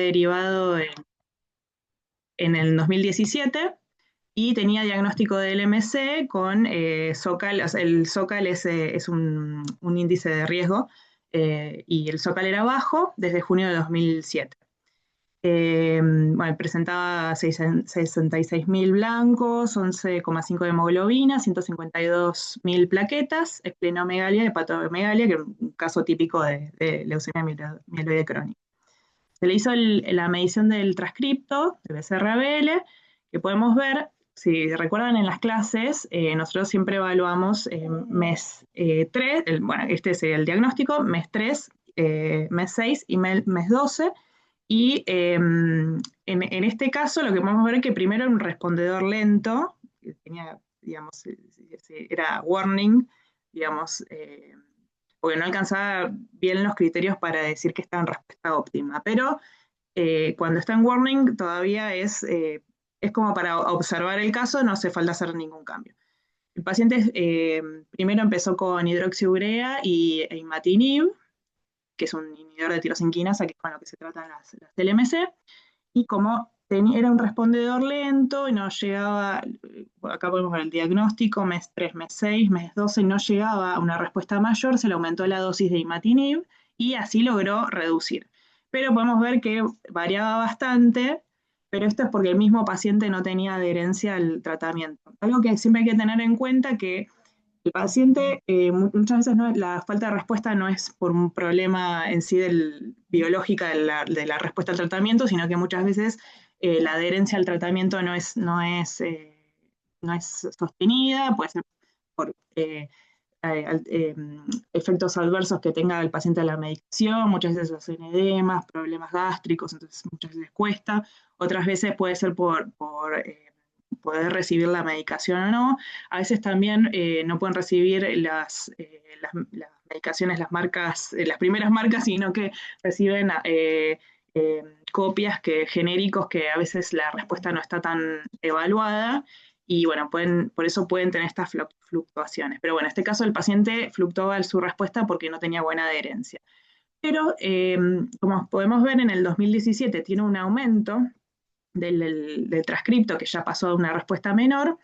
derivado en el 2017 y tenía diagnóstico del MC con SOCAL. O sea, el SOCAL es un índice de riesgo, y el SOCAL era bajo desde junio de 2007. Bueno, presentaba 66.000 blancos, 11,5 de hemoglobina, 152.000 plaquetas, esplenomegalia y hepatomegalia, que es un caso típico de leucemia mieloide crónica. Se le hizo la medición del transcripto de BCR-ABL, que podemos ver, si recuerdan en las clases, nosotros siempre evaluamos mes 3, bueno, este sería el diagnóstico, mes 3, mes 6 y mes 12. Y en este caso lo que podemos ver es que primero era un respondedor lento, que tenía, digamos, era warning, digamos, porque no alcanzaba bien los criterios para decir que está en respuesta óptima. Pero cuando está en warning todavía es como para observar el caso, no hace falta hacer ningún cambio. El paciente primero empezó con hidroxiurea e imatinib, que es un inhibidor de tirosinquinasa, que es con lo que se tratan las LMC, y como era un respondedor lento y no llegaba, acá podemos ver el diagnóstico, mes 3, mes 6, mes 12, no llegaba a una respuesta mayor, se le aumentó la dosis de imatinib y así logró reducir. Pero podemos ver que variaba bastante, pero esto es porque el mismo paciente no tenía adherencia al tratamiento. Algo que siempre hay que tener en cuenta que el paciente, muchas veces la falta de respuesta no es por un problema en sí biológica de la respuesta al tratamiento, sino que muchas veces la adherencia al tratamiento no es sostenida, puede ser por efectos adversos que tenga el paciente a la medicación, muchas veces hacen edemas, problemas gástricos, entonces muchas veces cuesta, otras veces puede ser por poder recibir la medicación o no. A veces también no pueden recibir las medicaciones, las primeras marcas, sino que reciben copias genéricos que a veces la respuesta no está tan evaluada y bueno, por eso pueden tener estas fluctuaciones. Pero bueno, en este caso el paciente fluctuaba su respuesta porque no tenía buena adherencia. Pero como podemos ver en el 2017 tiene un aumento del transcripto que ya pasó a una respuesta menor.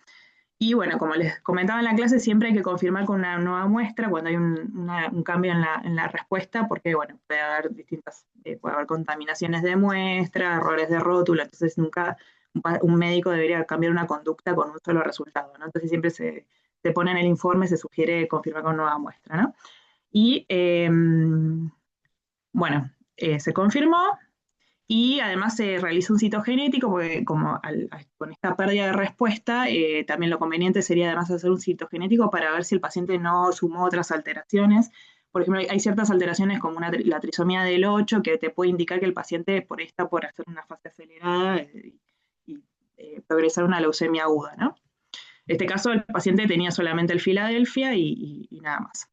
Y bueno, como les comentaba en la clase, siempre hay que confirmar con una nueva muestra cuando hay un cambio en la respuesta, porque bueno, puede haber contaminaciones de muestra, errores de rótulo, entonces nunca un médico debería cambiar una conducta con un solo resultado, ¿no? Entonces siempre se pone en el informe, se sugiere confirmar con nueva muestra, ¿no? Y bueno, se confirmó, y además se realiza un citogenético, porque con esta pérdida de respuesta, también lo conveniente sería además hacer un citogenético para ver si el paciente no sumó otras alteraciones. Por ejemplo, hay ciertas alteraciones como la trisomía del 8 que te puede indicar que el paciente está por hacer una fase acelerada y progresar una leucemia aguda, ¿no? En este caso, el paciente tenía solamente el Filadelfia y nada más.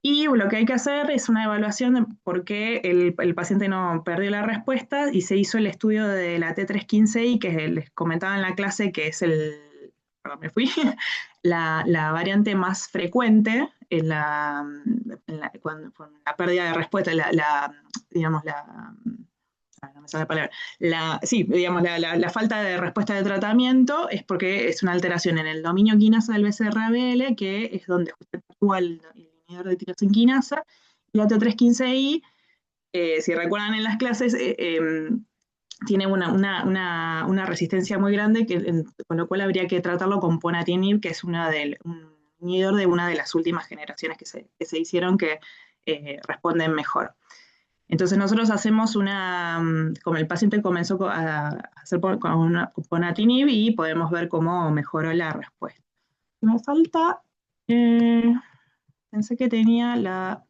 Y lo que hay que hacer es una evaluación de por qué el paciente no perdió la respuesta y se hizo el estudio de la T315I, que les comentaba en la clase que es perdón, me fui, la variante más frecuente con la pérdida de respuesta, digamos, no me sale la palabra, sí, digamos, la falta de respuesta de tratamiento es porque es una alteración en el dominio quinasa del BCR-ABL, que es donde justamente actúa el inhibidor de tirosinquinasa, y la T315I, si recuerdan en las clases, tiene una resistencia muy grande, con lo cual habría que tratarlo con ponatinib, que es un inhibidor de una de las últimas generaciones que se hicieron que responden mejor. Entonces nosotros hacemos como el paciente comenzó a hacer con ponatinib y podemos ver cómo mejoró la respuesta. Me falta, pensé que tenía la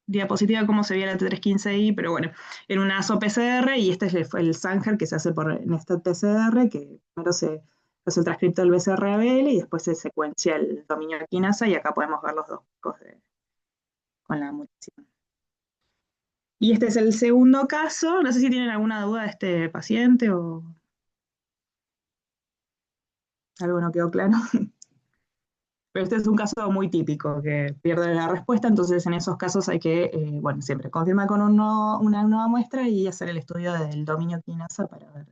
diapositiva de cómo se veía la T315I, pero bueno, en una ASO-PCR, y este es el Sanger que se hace en esta PCR, que primero se hace el transcripto del BCR-ABL y después se secuencia el dominio de quinasa, y acá podemos ver los dos picos con la mutación. Y este es el segundo caso. No sé si tienen alguna duda de este paciente o algo no quedó claro. Pero este es un caso muy típico, que pierde la respuesta, entonces en esos casos hay que, bueno, siempre confirmar con una nueva muestra y hacer el estudio del dominio quinasa para ver.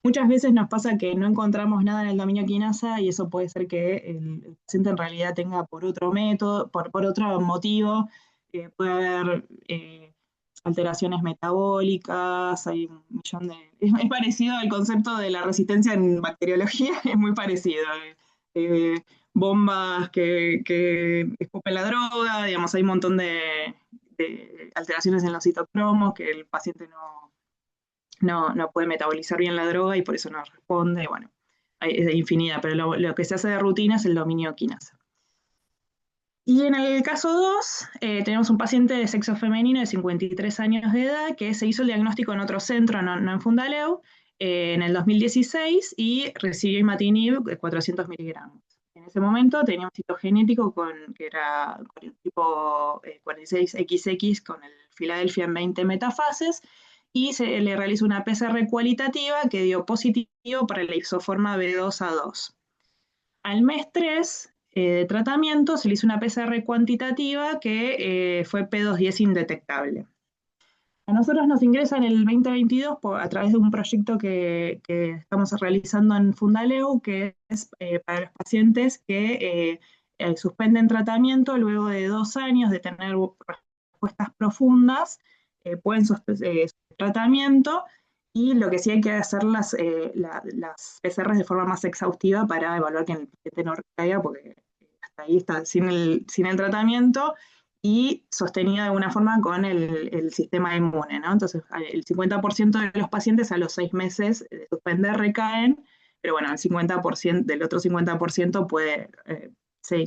Muchas veces nos pasa que no encontramos nada en el dominio quinasa y eso puede ser que el paciente en realidad tenga por otro método, por otro motivo, puede haber alteraciones metabólicas, hay un millón de... Es parecido al concepto de la resistencia en bacteriología, es muy parecido. Eh, bombas que escupen la droga, digamos, hay un montón de alteraciones en los citocromos que el paciente no puede metabolizar bien la droga y por eso no responde. Bueno, es de infinidad, pero lo que se hace de rutina es el dominio quinasa. Y en el caso 2, tenemos un paciente de sexo femenino de 53 años de edad que se hizo el diagnóstico en otro centro, no en Fundaleu, en el 2016 y recibió imatinib de 400 miligramos. En ese momento tenía un citogenético que era con el tipo 46XX con el Philadelphia en 20 metafases y se le realizó una PCR cualitativa que dio positivo para la isoforma B2A2. Al mes 3 de tratamiento se le hizo una PCR cuantitativa que fue P210 indetectable. A nosotros nos ingresan en el 2022 a través de un proyecto que estamos realizando en Fundaleu, que es para los pacientes que suspenden tratamiento luego de 2 años de tener respuestas profundas, pueden suspender tratamiento y lo que sí hay que hacer las PCRs de forma más exhaustiva para evaluar que el paciente no recaiga, porque hasta ahí está sin el tratamiento y sostenida de alguna forma con el sistema inmune, ¿no? Entonces, el 50% de los pacientes a los 6 meses de suspender recaen, pero bueno, el 50% del otro 50% puede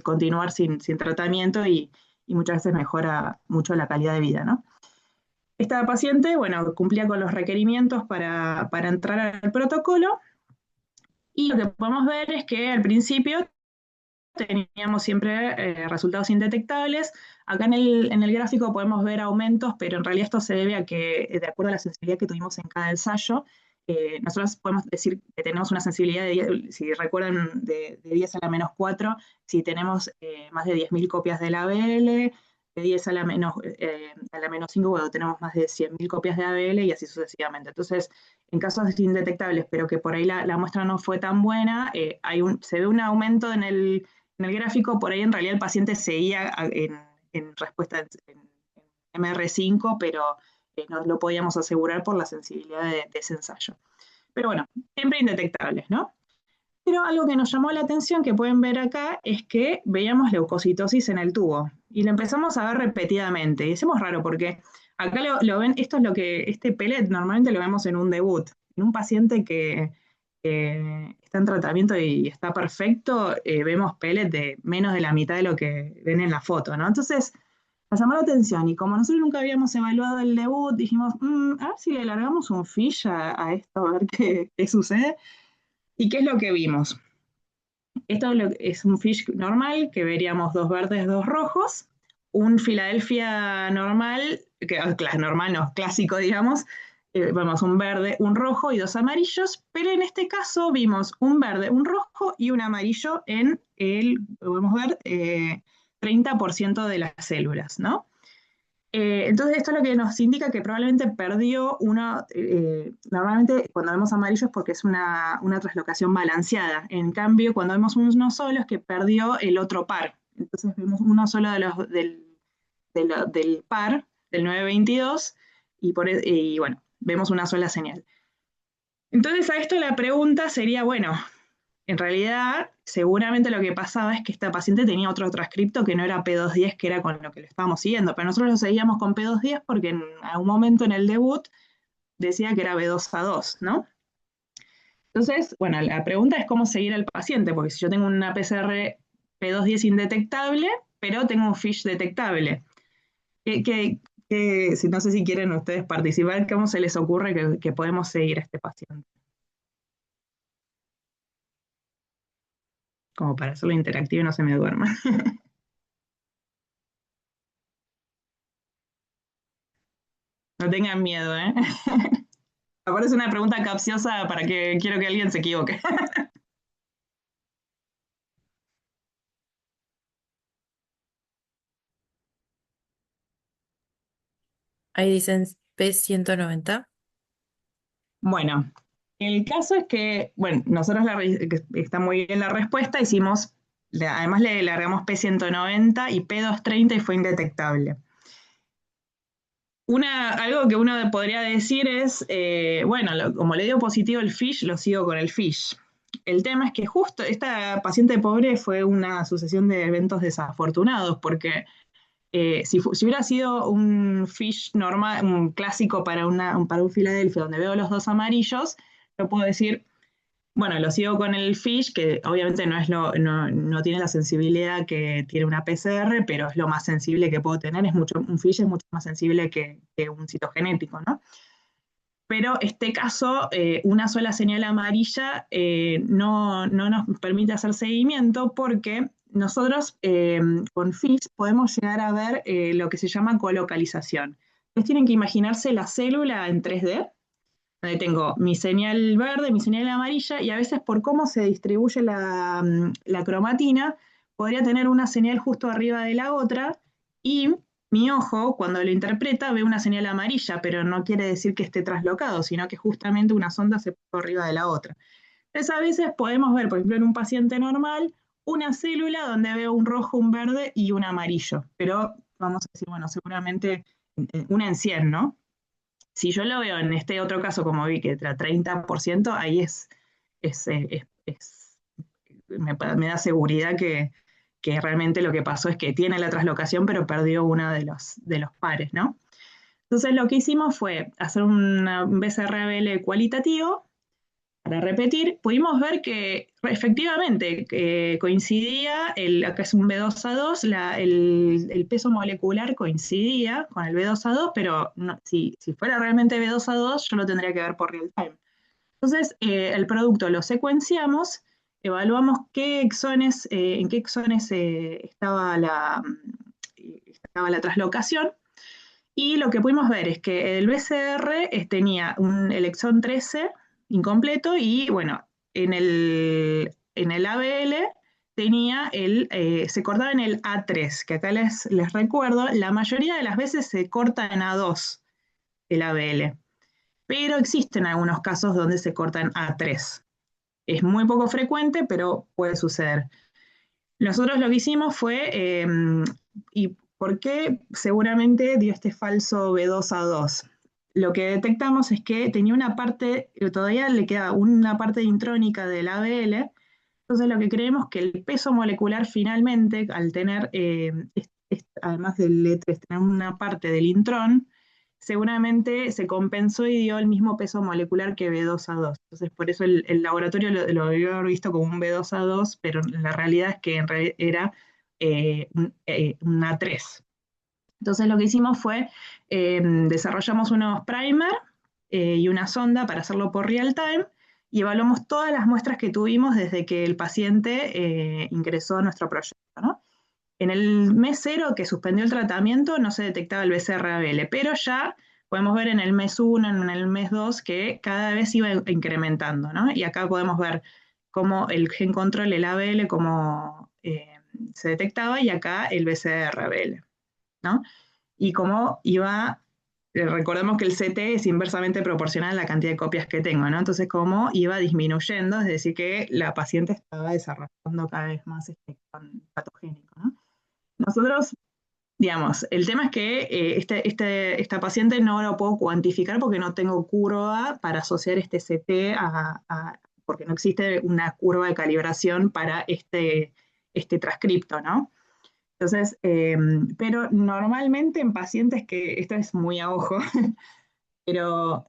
continuar sin tratamiento y muchas veces mejora mucho la calidad de vida, ¿no? Esta paciente, bueno, cumplía con los requerimientos para entrar al protocolo y lo que podemos ver es que al principio teníamos siempre resultados indetectables. Acá en el gráfico podemos ver aumentos, pero en realidad esto se debe a que, de acuerdo a la sensibilidad que tuvimos en cada ensayo, nosotros podemos decir que tenemos una sensibilidad de 10, si recuerdan, de 10 a la menos 4, si tenemos más de 10.000 copias del ABL, de 10 a la menos 5, bueno, tenemos más de 100.000 copias de ABL y así sucesivamente. Entonces, en casos indetectables, pero que por ahí la muestra no fue tan buena, se ve un aumento en el gráfico. Por ahí en realidad el paciente seguía en respuesta en MR5, pero no lo podíamos asegurar por la sensibilidad de ese ensayo. Pero bueno, siempre indetectables, ¿no? Pero algo que nos llamó la atención, que pueden ver acá, es que veíamos leucocitosis en el tubo. Y lo empezamos a ver repetidamente. Y decimos raro porque acá lo ven, esto es lo que, este pellet normalmente lo vemos en un debut. En un paciente que está en tratamiento y está perfecto, vemos pellet de menos de la mitad de lo que ven en la foto, ¿no? Entonces, nos llamó la atención. Y como nosotros nunca habíamos evaluado el debut, dijimos, a ver si le largamos un fish a esto, a ver qué sucede. ¿Y qué es lo que vimos? Esto es un fish normal, que veríamos 2 verdes, 2 rojos, un Philadelphia normal, normal no, clásico digamos, vemos un verde, un rojo y 2 amarillos, pero en este caso vimos un verde, un rojo y un amarillo en podemos ver, 30% de las células, ¿no? Entonces esto es lo que nos indica que probablemente perdió normalmente cuando vemos amarillo es porque es una translocación balanceada. En cambio, cuando vemos uno solo es que perdió el otro par. Entonces vemos uno solo del par, del 922, y bueno, vemos una sola señal. Entonces a esto la pregunta sería, bueno, en realidad, seguramente lo que pasaba es que esta paciente tenía otro transcripto que no era P210, que era con lo que lo estábamos siguiendo, pero nosotros lo seguíamos con P210 porque en algún momento en el debut decía que era B2A2, ¿no? Entonces, bueno, la pregunta es cómo seguir al paciente, porque si yo tengo una PCR P210 indetectable, pero tengo un FISH detectable, que, que, no sé si quieren ustedes participar, ¿cómo se les ocurre que podemos seguir a este paciente? Como para hacerlo interactivo y no se me duerma. No tengan miedo, ¿eh? Aparece una pregunta capciosa para que quiero que alguien se equivoque. Ahí dicen P190. Bueno, el caso es que, bueno, nosotros que está muy bien la respuesta, hicimos, además le largamos P190 y P230 y fue indetectable. Algo que uno podría decir es, bueno, como le dio positivo el FISH, lo sigo con el FISH. El tema es que justo esta paciente pobre fue una sucesión de eventos desafortunados, porque si hubiera sido un fish normal, un clásico para un Filadelfia donde veo los dos amarillos, yo puedo decir, bueno, lo sigo con el fish, que obviamente no tiene la sensibilidad que tiene una PCR, pero es lo más sensible que puedo tener. Un fish es mucho más sensible que un citogenético, ¿no? Pero este caso, una sola señal amarilla no nos permite hacer seguimiento porque nosotros con FISH podemos llegar a ver lo que se llama colocalización. Ustedes tienen que imaginarse la célula en 3D, donde tengo mi señal verde, mi señal amarilla, y a veces por cómo se distribuye la cromatina, podría tener una señal justo arriba de la otra, y mi ojo, cuando lo interpreta, ve una señal amarilla, pero no quiere decir que esté traslocado, sino que justamente una sonda se puso arriba de la otra. Entonces, a veces podemos ver, por ejemplo, en un paciente normal, una célula donde veo un rojo, un verde y un amarillo, pero vamos a decir, bueno, seguramente una en 100, ¿no? Si yo lo veo en este otro caso, como vi que era 30%, ahí es, me da seguridad que realmente lo que pasó es que tiene la traslocación, pero perdió uno de los pares, ¿no? Entonces lo que hicimos fue hacer un BCR-ABL cualitativo para repetir. Pudimos ver que efectivamente coincidía, acá es un B2A2, el peso molecular coincidía con el B2A2, pero si fuera realmente B2A2, yo lo tendría que ver por real time. Entonces, el producto lo secuenciamos, evaluamos en qué exones estaba la traslocación, y lo que pudimos ver es que el BCR tenía el exón 13 incompleto y, bueno, en el ABL se cortaba en el A3, que acá les recuerdo, la mayoría de las veces se corta en A2 el ABL, pero existen algunos casos donde se corta en A3. Es muy poco frecuente, pero puede suceder. Nosotros lo que hicimos fue, ¿y por qué seguramente dio este falso B2A2? Lo que detectamos es que tenía una parte, todavía le queda una parte intrónica del ABL, entonces lo que creemos que el peso molecular finalmente, al tener, además del E3, tener una parte del intrón, seguramente se compensó y dio el mismo peso molecular que B2A2. Entonces, por eso el laboratorio lo debió haber visto como un B2A2, pero la realidad es que era un A3. Entonces, lo que hicimos fue desarrollamos unos primer y una sonda para hacerlo por real time y evaluamos todas las muestras que tuvimos desde que el paciente ingresó a nuestro proyecto, ¿no? En el mes cero que suspendió el tratamiento no se detectaba el BCR-ABL, pero ya podemos ver en el mes 1, en el mes 2, que cada vez iba incrementando, ¿no? Y acá podemos ver cómo el gen control, el ABL, cómo se detectaba, y acá el BCR-ABL, ¿no? Y cómo iba, recordemos que el CT es inversamente proporcional a la cantidad de copias que tengo, ¿no? Entonces, cómo iba disminuyendo, es decir, que la paciente estaba desarrollando cada vez más este patogénico, ¿no? Nosotros, digamos, el tema es que esta paciente no lo puedo cuantificar porque no tengo curva para asociar este CT porque no existe una curva de calibración para este transcripto, ¿no? Entonces, pero normalmente en pacientes esto es muy a ojo, pero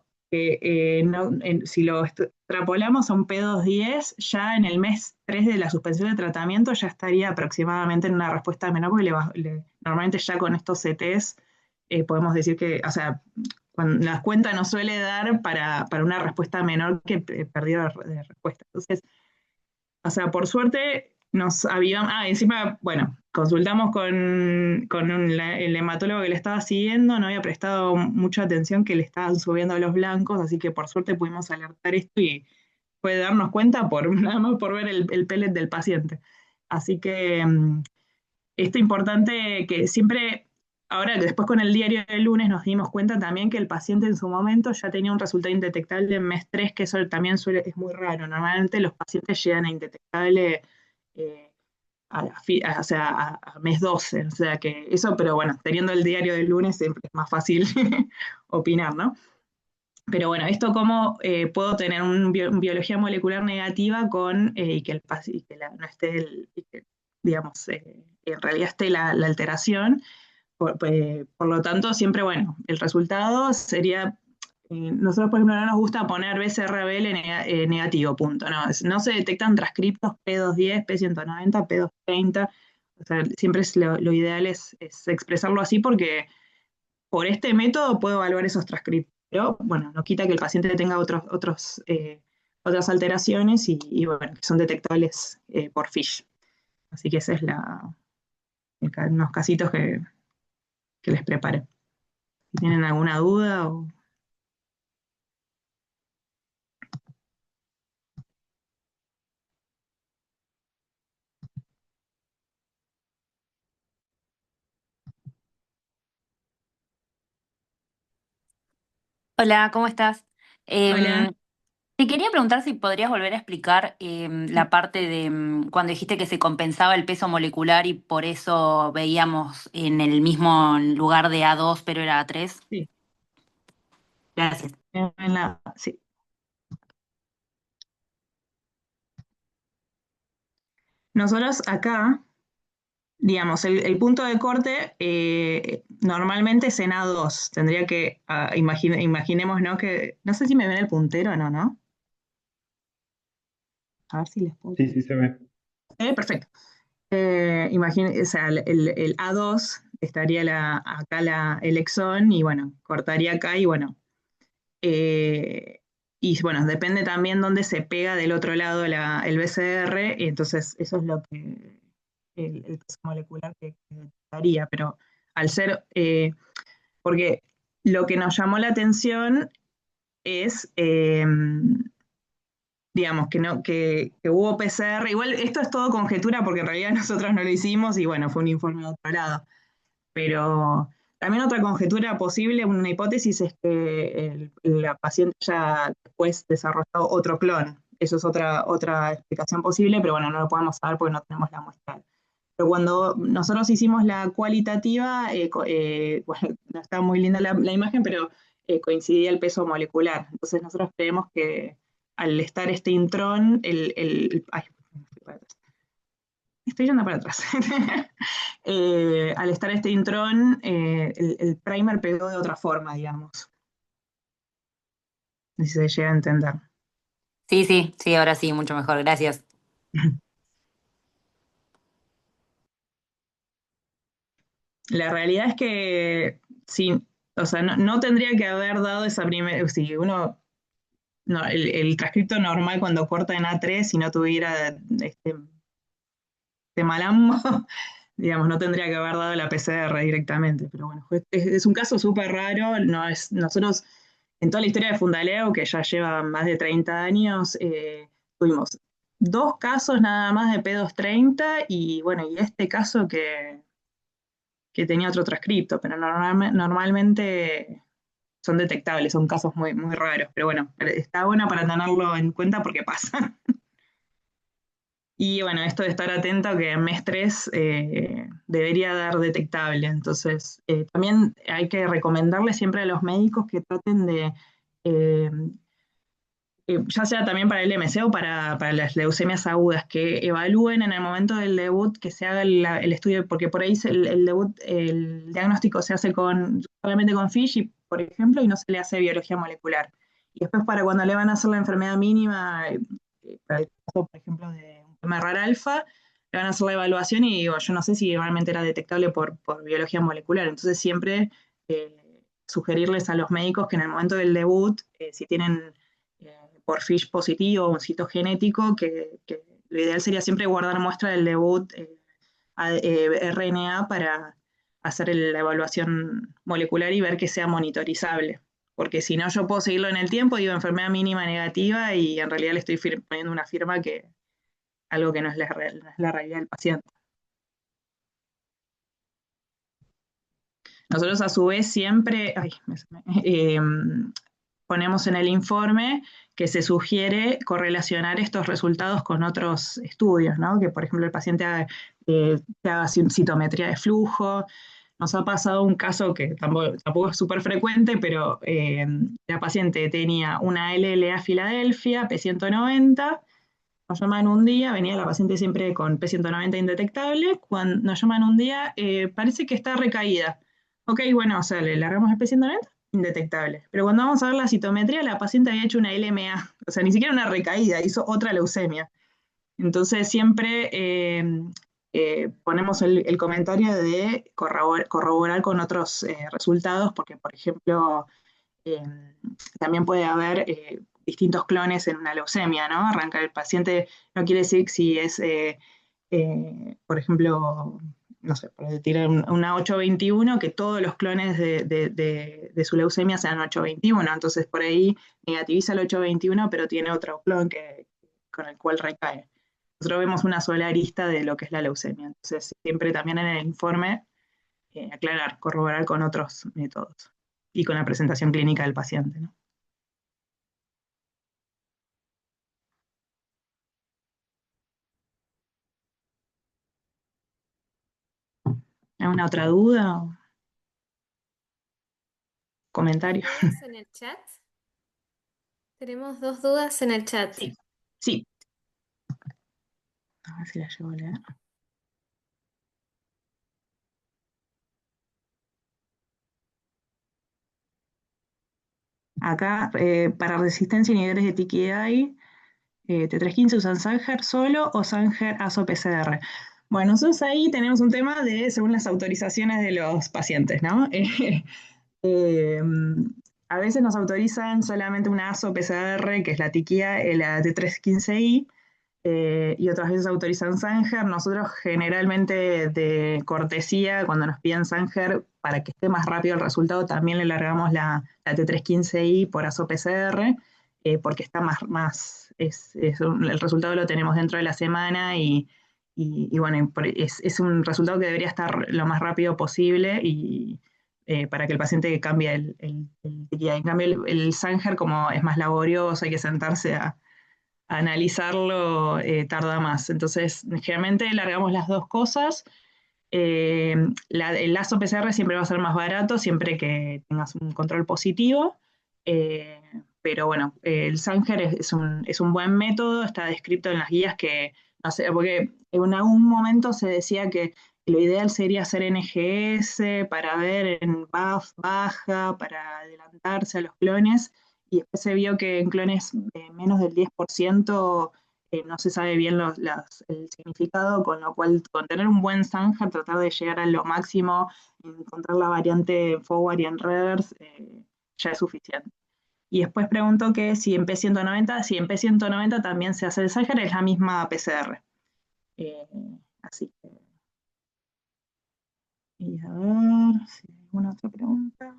si lo extrapolamos a un P210, ya en el mes 3 de la suspensión de tratamiento ya estaría aproximadamente en una respuesta menor, porque normalmente ya con estos CTs podemos decir que, o sea, cuando la cuenta nos suele dar para una respuesta menor que pérdida de respuesta. Entonces, o sea, por suerte nos habían. Encima, bueno, consultamos el hematólogo que le estaba siguiendo, no había prestado mucha atención que le estaban subiendo los blancos, así que por suerte pudimos alertar esto y fue darnos cuenta nada más por ver el pellet del paciente. Así que esto es importante que siempre, ahora, después con el diario del lunes nos dimos cuenta también que el paciente en su momento ya tenía un resultado indetectable en mes 3, que eso también es muy raro. Normalmente los pacientes llegan a indetectable eh, o sea, a mes 12, o sea que eso, pero bueno, teniendo el diario del lunes siempre es más fácil opinar, ¿no? Pero bueno, esto cómo puedo tener biología molecular negativa y que, no esté, y que, digamos, en realidad esté la alteración. Por lo tanto, siempre, bueno, el resultado sería, nosotros por ejemplo no nos gusta poner BCR-ABL negativo, punto. No, no se detectan transcriptos P210, P190, P230. O sea, siempre lo ideal es expresarlo así porque por este método puedo evaluar esos transcriptos. Pero bueno, no quita que el paciente tenga otras alteraciones bueno, que son detectables por FISH. Así que ese es unos casitos que les prepare. Si tienen alguna duda o... Hola, ¿cómo estás? Hola. Em, Te quería preguntar si podrías volver a explicar la parte de cuando dijiste que se compensaba el peso molecular y por eso veíamos en el mismo lugar de A2, pero era A3. Sí, Gracias. sí. Nosotros acá, digamos, el punto de corte normalmente es en A2. Tendría que, imaginemos, ¿no? Que, no sé si me ven el puntero o no, ¿no? A ver si les puedo... Sí, sí se ve. Perfecto. O sea, el A2 estaría acá el exón y bueno, cortaría acá y bueno, Eh, y bueno, depende también dónde se pega del otro lado el BCR, y entonces eso es lo que el peso molecular que daría, pero al ser, porque lo que nos llamó la atención es, digamos, que hubo PCR, igual esto es todo conjetura porque en realidad nosotros no lo hicimos y bueno, fue un informe de otro lado. Pero también otra conjetura posible, una hipótesis, es que la paciente ya después desarrolló otro clon. Eso es otra explicación posible, pero bueno, no lo podemos saber porque no tenemos la muestra. Pero cuando nosotros hicimos la cualitativa, bueno, no está muy linda la imagen, pero coincidía el peso molecular. Entonces nosotros creemos que al estar este intrón, ay, estoy yendo para atrás. Al estar este intrón, el primer pegó de otra forma, digamos. No sé si se llega a entender. Sí, sí, sí, ahora sí, mucho mejor, gracias. La realidad es que sí, o sea, no tendría que haber dado esa primera. Si uno, no, el transcripto normal cuando corta en A3, si no tuviera este malambo, digamos, no tendría que haber dado la PCR directamente. Pero bueno, es un caso súper raro. Nosotros, en toda la historia de Fundaleo, que ya lleva más de 30 años, tuvimos dos casos nada más de P230 y bueno, y este caso que tenía otro transcripto, pero normalmente son detectables, son casos muy, muy raros, pero bueno, está bueno para tenerlo en cuenta porque pasa. Y bueno, esto de estar atento que en mes 3 debería dar detectable. Entonces, también hay que recomendarle siempre a los médicos que traten de, eh, ya sea también para el MC o para las leucemias agudas, que evalúen en el momento del debut, que se haga el estudio, porque por ahí el debut, el diagnóstico se hace solamente con FISH, por ejemplo, y no se le hace biología molecular. Y después para cuando le van a hacer la enfermedad mínima, para el caso, por ejemplo, de un tema rara alfa, le van a hacer la evaluación y digo, yo no sé si realmente era detectable por biología molecular. Entonces siempre sugerirles a los médicos que en el momento del debut, si tienen por FISH positivo o un citogenético, que lo ideal sería siempre guardar muestra del debut RNA para hacer la evaluación molecular y ver que sea monitorizable. Porque si no, yo puedo seguirlo en el tiempo, digo enfermedad mínima negativa y en realidad le estoy poniendo una firma que algo que no es no es la realidad del paciente. Nosotros a su vez siempre ponemos en el informe que se sugiere correlacionar estos resultados con otros estudios, ¿no? Que por ejemplo el paciente haga citometría de flujo. Nos ha pasado un caso que tampoco es súper frecuente, pero la paciente tenía una LLA Filadelfia, P190, nos llaman un día, venía la paciente siempre con P190 indetectable, cuando nos llaman un día, parece que está recaída. Ok, bueno, o sea, le largamos el P190, indetectable. Pero cuando vamos a ver la citometría, la paciente había hecho una LMA, o sea, ni siquiera una recaída, hizo otra leucemia. Entonces siempre ponemos el comentario de corroborar con otros resultados, porque por ejemplo, eh, también puede haber distintos clones en una leucemia, ¿no? Arranca el paciente, no quiere decir si es, por ejemplo, no sé, para tirar una 821, que todos los clones de su leucemia sean 821. Entonces por ahí negativiza el 821, pero tiene otro clon con el cual recae. Nosotros vemos una sola arista de lo que es la leucemia. Entonces siempre también en el informe aclarar, corroborar con otros métodos y con la presentación clínica del paciente, ¿no? ¿Alguna otra duda o comentario? ¿Hay dudas en el chat? Tenemos 2 dudas en el chat. Sí, sí. A ver si la llevo a leer. Acá, para resistencia y niveles de TKI, T315 usan Sanger solo o Sanger ASO PCR. Bueno, nosotros ahí tenemos un tema de según las autorizaciones de los pacientes, ¿no? Eh, a veces nos autorizan solamente una ASO PCR, que es la TKI, la T315I, y otras veces autorizan Sanger. Nosotros generalmente de cortesía, cuando nos piden Sanger, para que esté más rápido el resultado, también le largamos la T315I por ASO-PCR, porque está el resultado lo tenemos dentro de la semana y bueno, es un resultado que debería estar lo más rápido posible y para que el paciente cambie el TKI. En cambio, el Sanger, como es más laborioso, hay que sentarse a analizarlo, tarda más. Entonces, generalmente largamos las dos cosas. El lazo PCR siempre va a ser más barato, siempre que tengas un control positivo. Pero bueno, el Sanger es un buen método, está descrito en las guías que, no sé, porque en algún momento se decía que lo ideal sería hacer NGS para ver en BAF baja, para adelantarse a los clones, y después se vio que en clones menos del 10% no se sabe bien el significado, con lo cual con tener un buen Sanger, tratar de llegar a lo máximo, encontrar la variante forward y en reverse, ya es suficiente. Y después pregunto que si en P190, si en P190 también se hace el Sanger, es la misma PCR. Eh, así que, y a ver si hay alguna otra pregunta.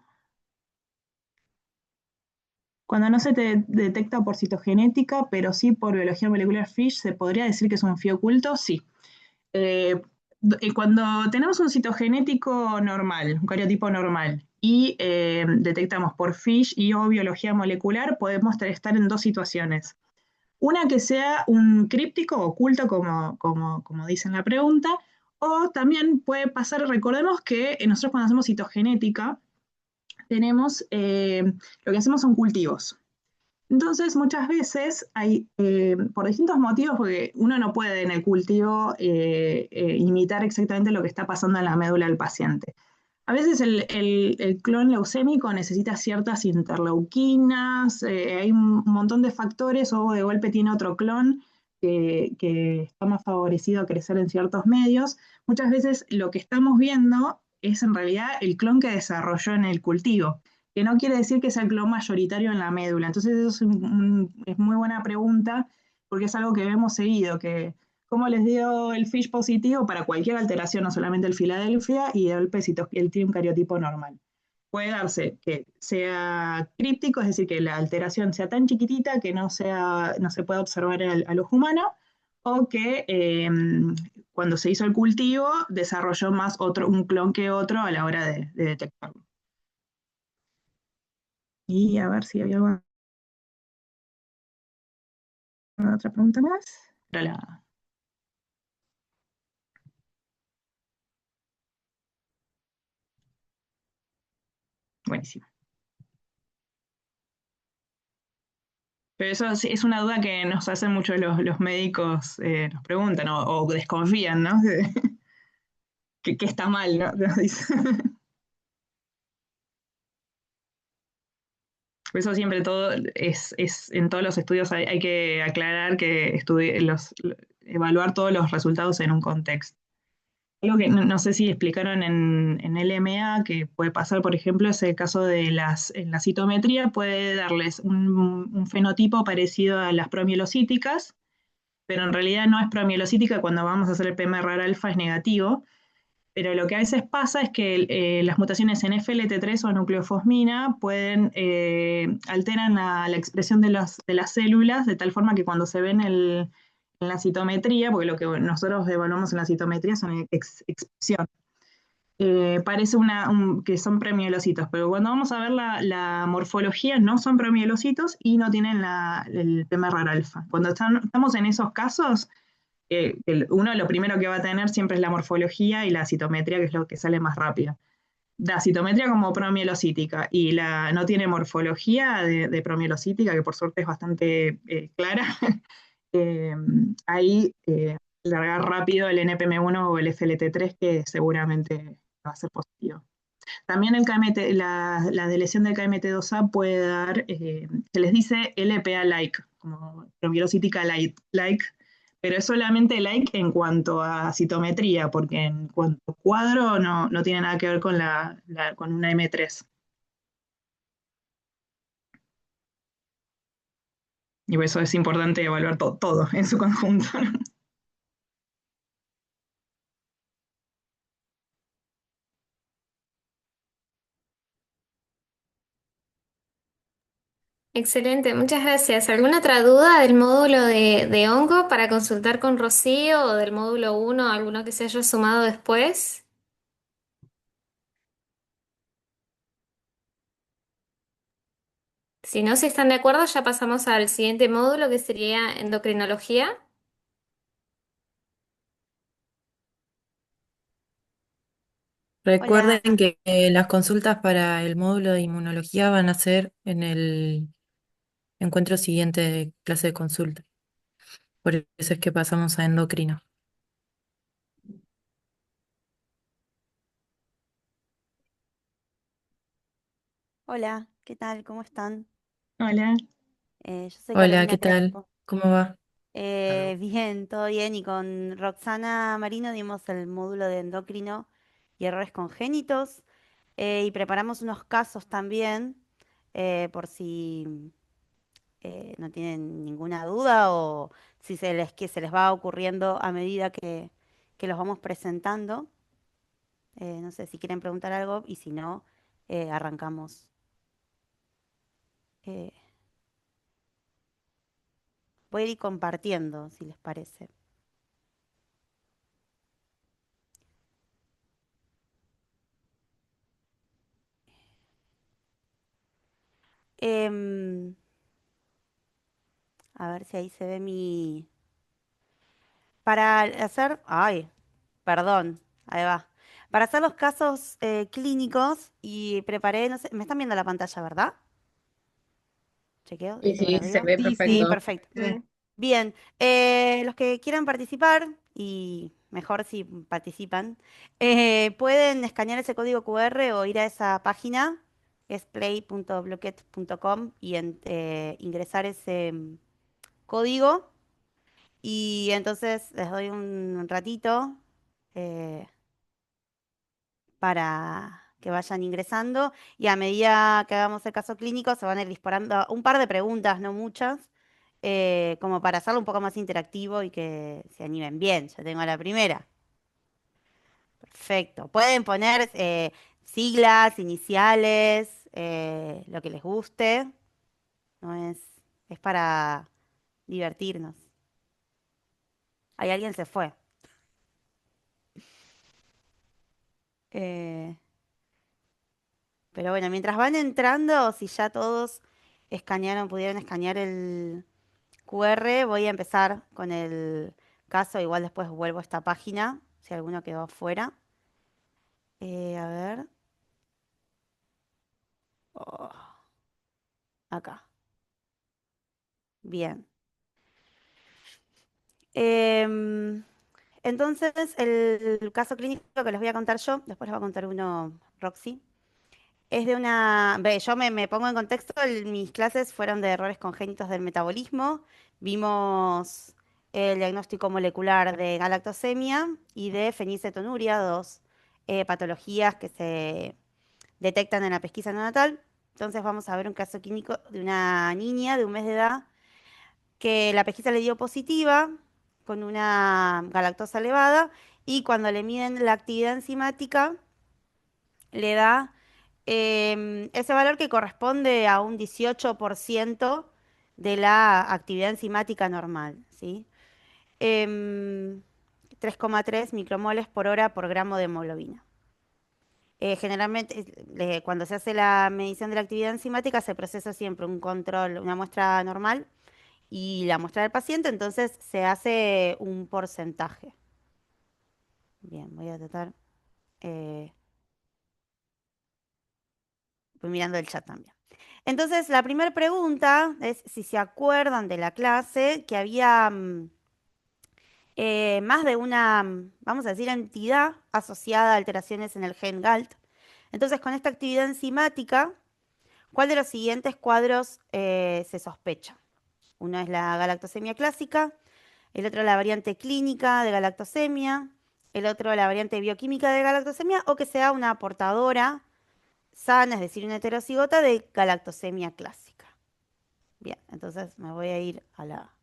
Cuando no se te detecta por citogenética, pero sí por biología molecular FISH, ¿se podría decir que es un FIO oculto? Sí. Eh, Cuando tenemos un citogenético normal, un cariotipo normal, y detectamos por FISH y o biología molecular, podemos estar en dos situaciones. Una que sea un críptico oculto, como dice en la pregunta, o también puede pasar, recordemos que nosotros cuando hacemos citogenética, tenemos, lo que hacemos son cultivos. Entonces, muchas veces hay, por distintos motivos, porque uno no puede en el cultivo imitar exactamente lo que está pasando en la médula del paciente. A veces el clon leucémico necesita ciertas interleuquinas, hay un montón de factores, o de golpe tiene otro clon que está más favorecido a crecer en ciertos medios. Muchas veces lo que estamos viendo es en realidad el clon que desarrolló en el cultivo, que no quiere decir que sea el clon mayoritario en la médula. Entonces eso es muy buena pregunta, porque es algo que vemos seguido, que cómo les dio el FISH positivo para cualquier alteración, no solamente el Filadelfia, y el pesito, él tiene un cariotipo normal. Puede darse que sea críptico, es decir, que la alteración sea tan chiquitita que no se pueda observar al ojo humano, o que cuando se hizo el cultivo desarrolló más un clon que otro a la hora de detectarlo. Y a ver si había alguna otra pregunta más. Buenísimo. Pero eso es una duda que nos hacen mucho los médicos, nos preguntan o desconfían, ¿no? Que está mal, ¿no? Nos dicen. Por eso siempre todo en todos los estudios hay que aclarar que evaluar todos los resultados en un contexto. Algo que no sé si explicaron en LMA, que puede pasar, por ejemplo, es el caso de en la citometría, puede darles un fenotipo parecido a las promielocíticas, pero en realidad no es promielocítica, cuando vamos a hacer el PMR alfa es negativo, pero lo que a veces pasa es que las mutaciones en FLT3 o nucleofosmina alteran la expresión de las células de tal forma que cuando se ven en la citometría, porque lo que nosotros evaluamos en la citometría son expresión, parece que son premielocitos, pero cuando vamos a ver la morfología no son premielocitos y no tienen el PMR alfa. Cuando estamos en esos casos, uno lo primero que va a tener siempre es la morfología y la citometría, que es lo que sale más rápido. La citometría como promielocítica y no tiene morfología de promielocítica, que por suerte es bastante clara, eh, ahí largar rápido el NPM1 o el FLT3, que seguramente va a ser positivo. También la deleción del KMT2A puede dar, se les dice LPA-like, como promielocítica like, pero es solamente like en cuanto a citometría, porque en cuanto a cuadro no tiene nada que ver con una M3. Y por eso es importante evaluar todo en su conjunto. Excelente, muchas gracias. ¿Alguna otra duda del módulo de hongo para consultar con Rocío o del módulo uno, alguno que se haya sumado después? Si no, si están de acuerdo, ya pasamos al siguiente módulo que sería endocrinología. Recuerden Hola, que las consultas para el módulo de inmunología van a ser en el encuentro siguiente de clase de consulta. Por eso es que pasamos a endocrino. hola, ¿qué tal? ¿Cómo están? Hola. Yo soy Hola, Carolina ¿qué tal? Crespo. ¿Cómo va? Bien, todo bien. Y con Roxana Marino dimos el módulo de endocrino y errores congénitos. Y preparamos unos casos también, por si no tienen ninguna duda o si que se les va ocurriendo a medida que los vamos presentando. No sé si quieren preguntar algo y si no, arrancamos. Eh, Voy a ir compartiendo, si les parece. Em, a ver si ahí se ve mi... Para hacer... Ay, perdón, ahí va. Para hacer los casos clínicos y preparé, no sé, me están viendo la pantalla, ¿verdad? Chequeo, Sí, dedo para sí, se arriba. ve Sí, Sí, sí. perfecto. perfecto. Mm. Bien, los que quieran participar, y mejor si participan, pueden escanear ese código QR o ir a esa página, que es play.blocket.com, y ingresar ese código. Y entonces les doy un ratito eh, para que vayan ingresando y a medida que hagamos el caso clínico se van a ir disparando un par de preguntas, no muchas, como para hacerlo un poco más interactivo y que se animen. Bien, ya tengo la primera. Perfecto. Pueden poner siglas, iniciales, lo que les guste. No es, es para divertirnos. Ahí alguien se fue. Eh, pero bueno, mientras van entrando, si ya todos pudieron escanear el QR, voy a empezar con el caso. Igual después vuelvo a esta página, si alguno quedó afuera. A ver. Oh, acá. Bien. Em, entonces, el caso clínico que les voy a contar yo, después les va a contar uno Roxy, es de una... Yo me pongo en contexto, mis clases fueron de errores congénitos del metabolismo. Vimos el diagnóstico molecular de galactosemia y de fenilcetonuria, dos patologías que se detectan en la pesquisa neonatal. Entonces vamos a ver un caso clínico de una niña de 1 mes de edad que la pesquisa le dio positiva con una galactosa elevada y cuando le miden la actividad enzimática le da ese valor que corresponde a un 18% de la actividad enzimática normal, ¿sí? Em, 3,3 micromoles por hora por gramo de hemoglobina. Generalmente, cuando se hace la medición de la actividad enzimática, se procesa siempre un control, una muestra normal y la muestra del paciente, entonces se hace un porcentaje. Bien, voy a tratar. eh, Voy mirando el chat también. Entonces, la primera pregunta es si se acuerdan de la clase que había más de una, vamos a decir, entidad asociada a alteraciones en el gen GALT. Entonces, con esta actividad enzimática, ¿cuál de los siguientes cuadros se sospecha? Uno es la galactosemia clásica, el otro la variante clínica de galactosemia, el otro la variante bioquímica de galactosemia o que sea una portadora sana, es decir, una heterocigota de galactosemia clásica. Bien, entonces me voy a ir a la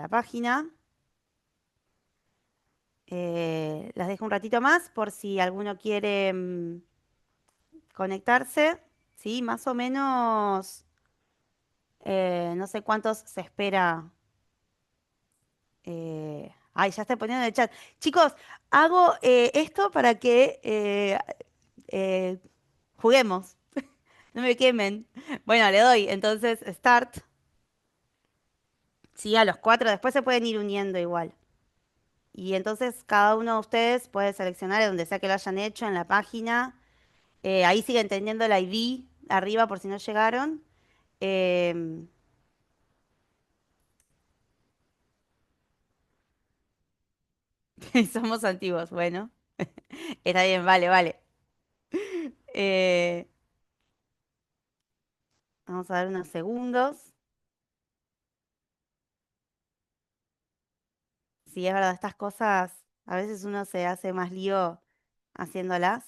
página. Las dejo un ratito más por si alguno quiere conectarse. Sí, más o menos, no sé cuántos se espera. Ay, ya estoy poniendo en el chat. Chicos, hago esto para que eh, juguemos. No me quemen. Bueno, le doy. Entonces, start. Sí, a los 4. Después se pueden ir uniendo igual. Y entonces cada uno de ustedes puede seleccionar de donde sea que lo hayan hecho en la página. Ahí siguen teniendo el ID arriba por si no llegaron. Em, Somos antiguos, bueno. Está bien, vale, vale. Eh, Vamos a dar unos segundos. Sí, es verdad, estas cosas a veces uno se hace más lío haciéndolas.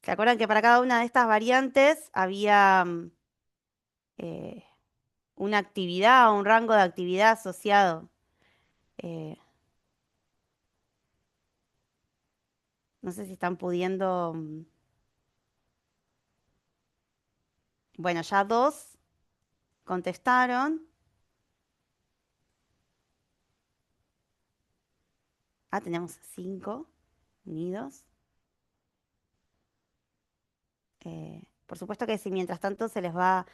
¿Se acuerdan que para cada una de estas variantes había eh, una actividad o un rango de actividad asociado? Eh, no sé si están pudiendo... Bueno, ya dos contestaron. Ah, tenemos 5 unidos. Por supuesto que si mientras tanto se les va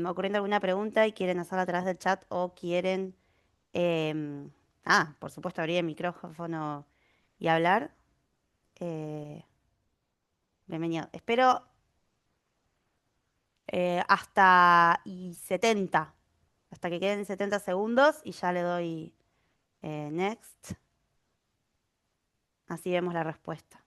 ocurriendo alguna pregunta y quieren hacerla a través del chat o quieren, em, por supuesto, abrir el micrófono y hablar. eh, Bienvenido. Espero hasta 70, hasta que queden 70 segundos y ya le doy next. Así vemos la respuesta.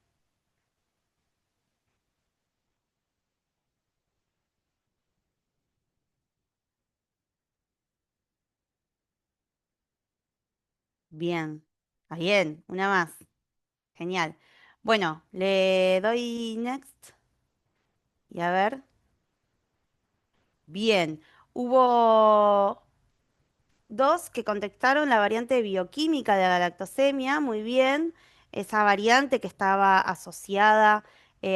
Bien. Ah, bien, una más. Genial. Bueno, le doy next y a ver. Bien. Hubo dos que contestaron la variante bioquímica de la lactosemia, muy bien. Esa variante que estaba asociada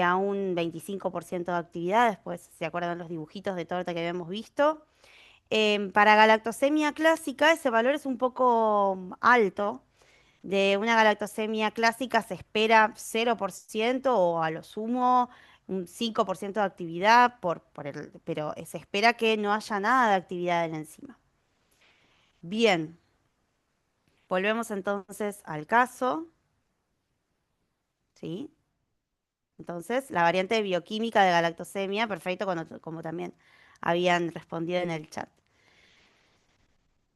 a un 25% de actividad, después se acuerdan los dibujitos de torta que habíamos visto. Para galactosemia clásica ese valor es un poco alto. De una galactosemia clásica se espera 0% o a lo sumo un 5% de actividad, pero se espera que no haya nada de actividad en la enzima. Bien, volvemos entonces al caso. ¿Sí? Entonces, la variante bioquímica de galactosemia, perfecto, como también habían respondido en el chat.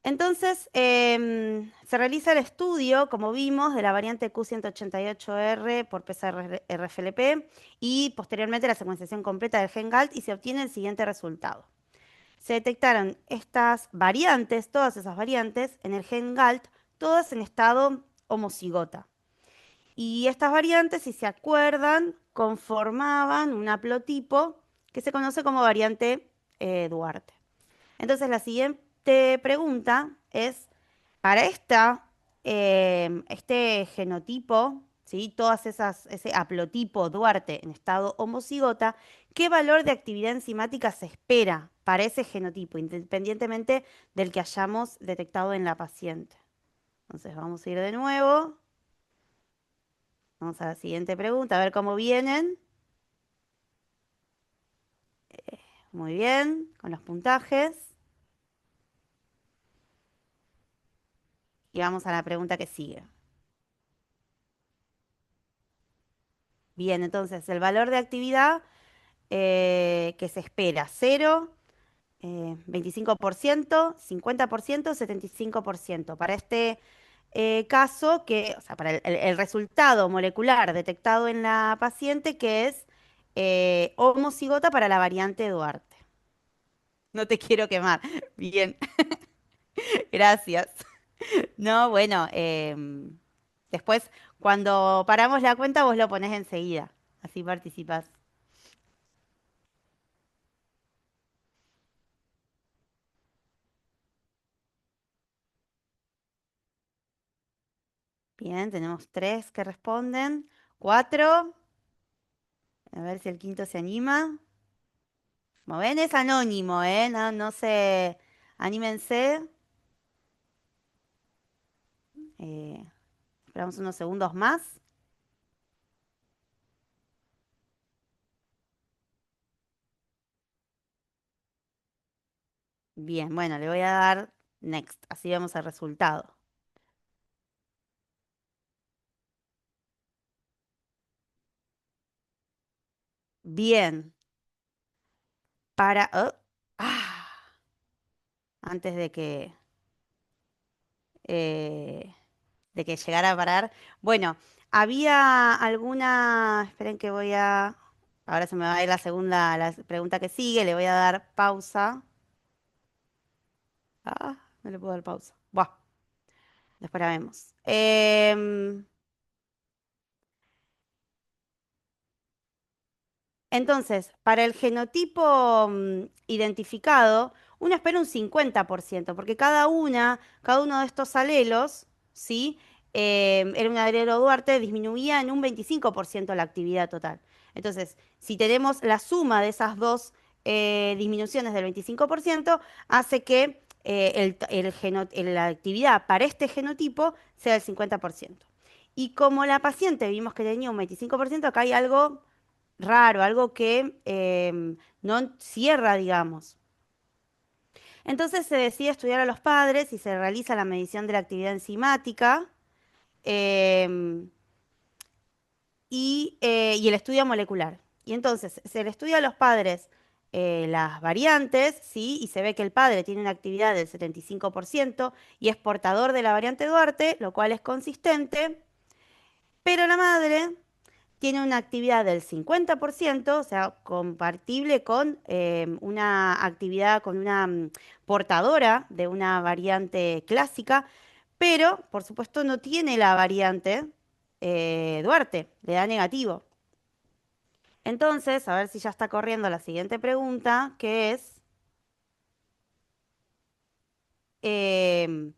Entonces, se realiza el estudio, como vimos, de la variante Q188R por PCR-RFLP y posteriormente la secuenciación completa del gen GALT y se obtiene el siguiente resultado. Se detectaron estas variantes, todas esas variantes, en el gen GALT, todas en estado homocigota. Y estas variantes, si se acuerdan, conformaban un haplotipo que se conoce como variante Duarte. Entonces, la siguiente pregunta es, para este genotipo, ¿sí? Ese haplotipo Duarte en estado homocigota, ¿qué valor de actividad enzimática se espera para ese genotipo, independientemente del que hayamos detectado en la paciente? Entonces, vamos a ir de nuevo. Vamos a la siguiente pregunta, a ver cómo vienen. Muy bien, con los puntajes. Y vamos a la pregunta que sigue. Bien, entonces el valor de actividad que se espera, 0, 25%, 50%, 75%. Para este caso, o sea, para el resultado molecular detectado en la paciente, que es homocigota para la variante Duarte. No te quiero quemar. Bien, gracias. No, bueno, después cuando paramos la cuenta vos lo ponés enseguida, así participás. Bien, tenemos 3 que responden, 4, a ver si el quinto se anima. Como ven, es anónimo, ¿eh? No, no se... Anímense. Eh, esperamos unos segundos más. Bien, bueno, le voy a dar next, así vemos el resultado. Bien, para... oh, antes eh, de que llegara a parar. Bueno, había alguna... Esperen que voy a... Ahora se me va a ir la pregunta que sigue, le voy a dar pausa. No le puedo dar pausa. Buah, después la vemos. Entonces, para el genotipo identificado, uno espera un 50%, porque cada uno de estos alelos, ¿sí? Era un alelo Duarte, disminuía en un 25% la actividad total. Entonces, si tenemos la suma de esas dos disminuciones del 25%, hace que la actividad para este genotipo sea del 50%. Y como la paciente vimos que tenía un 25%, acá hay algo raro, algo que no cierra, digamos. Entonces se decide estudiar a los padres y se realiza la medición de la actividad enzimática em, y el estudio molecular. Y entonces se le estudia a los padres las variantes, ¿sí? Y se ve que el padre tiene una actividad del 75% y es portador de la variante Duarte, lo cual es consistente, pero la madre tiene una actividad del 50%, o sea, compatible con una actividad, con una portadora de una variante clásica, pero por supuesto no tiene la variante Duarte, le da negativo. Entonces, a ver si ya está corriendo la siguiente pregunta, que es, em,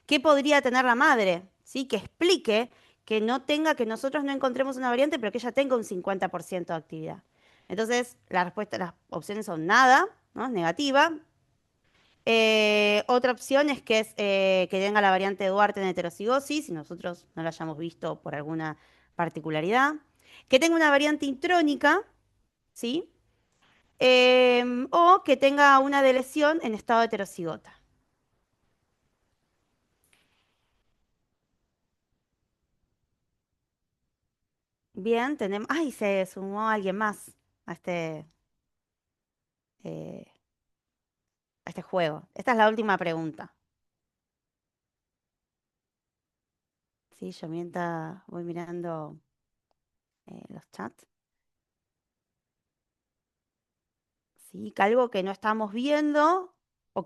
¿qué podría tener la madre? ¿Sí? Que explique que no tenga, que nosotros no encontremos una variante, pero que ella tenga un 50% de actividad. Entonces, las opciones son nada, ¿no? Negativa, Otra opción es que tenga la variante Duarte en heterocigosis, si nosotros no la hayamos visto por alguna particularidad. Que tenga una variante intrónica, ¿sí? O que tenga una deleción en estado heterocigota. Bien, tenemos... ¡Ay! Se sumó alguien más a eh, a este juego. Esta es la última pregunta. Sí, yo mientras voy mirando los chats. Sí, que algo que no estamos viendo o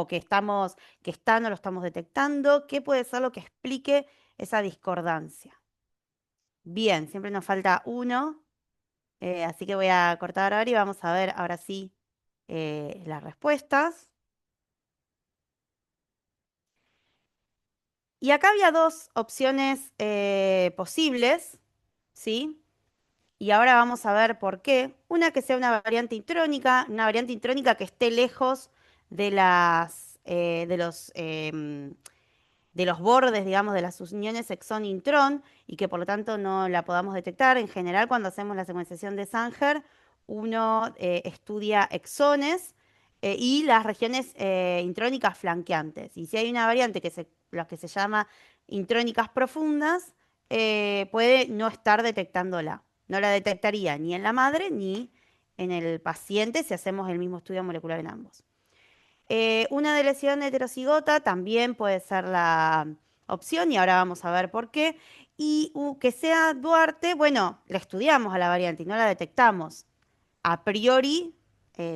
que estamos, que está, no lo estamos detectando. ¿Qué puede ser lo que explique esa discordancia? Bien, siempre nos falta uno. Así que voy a cortar ahora y vamos a ver ahora sí las respuestas. Y acá había dos opciones posibles, ¿sí? Y ahora vamos a ver por qué. Una que sea una variante intrónica que esté lejos de de los bordes, digamos, de las uniones exón-intrón y que por lo tanto no la podamos detectar. En general, cuando hacemos la secuenciación de Sanger, uno estudia exones y las regiones intrónicas flanqueantes. Y si hay una variante lo que se llama intrónicas profundas, puede no estar detectándola. No la detectaría ni en la madre ni en el paciente si hacemos el mismo estudio molecular en ambos. Una de lesión heterocigota también puede ser la opción y ahora vamos a ver por qué. Y que sea Duarte, bueno, la estudiamos a la variante y no la detectamos. A priori,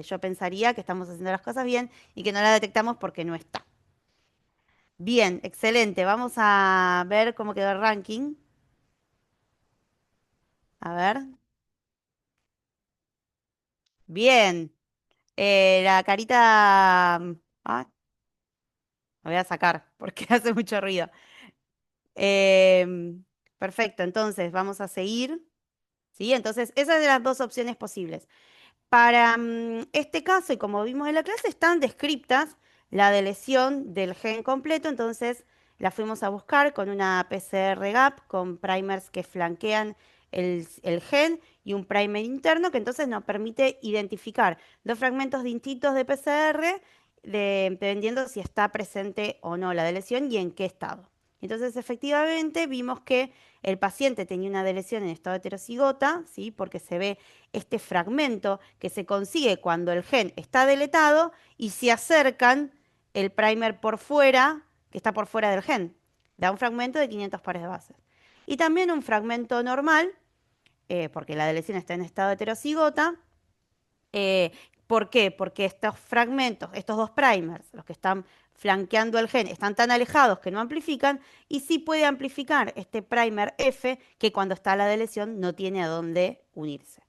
yo pensaría que estamos haciendo las cosas bien y que no la detectamos porque no está. Bien, excelente. Vamos a ver cómo quedó el ranking. A ver. Bien. La carita... Ah, la voy a sacar porque hace mucho ruido. Em, Perfecto, entonces vamos a seguir. ¿Sí? Entonces, esas son las dos opciones posibles. Para este caso, y como vimos en la clase, están descriptas la de lesión del gen completo, entonces la fuimos a buscar con una PCR gap, con primers que flanquean el gen y un primer interno que entonces nos permite identificar dos fragmentos distintos de PCR dependiendo si está presente o no la de lesión y en qué estado. Entonces, efectivamente, vimos que el paciente tenía una lesión en estado heterocigota, ¿sí? Porque se ve este fragmento que se consigue cuando el gen está deletado y se acercan el primer por fuera, que está por fuera del gen. Da un fragmento de 500 pares de bases. Y también un fragmento normal, porque la deleción está en estado heterocigota. Eh, ¿Por qué? Porque estos fragmentos, estos dos primers, los que están flanqueando el gen, están tan alejados que no amplifican y sí puede amplificar este primer F que cuando está la deleción no tiene a dónde unirse.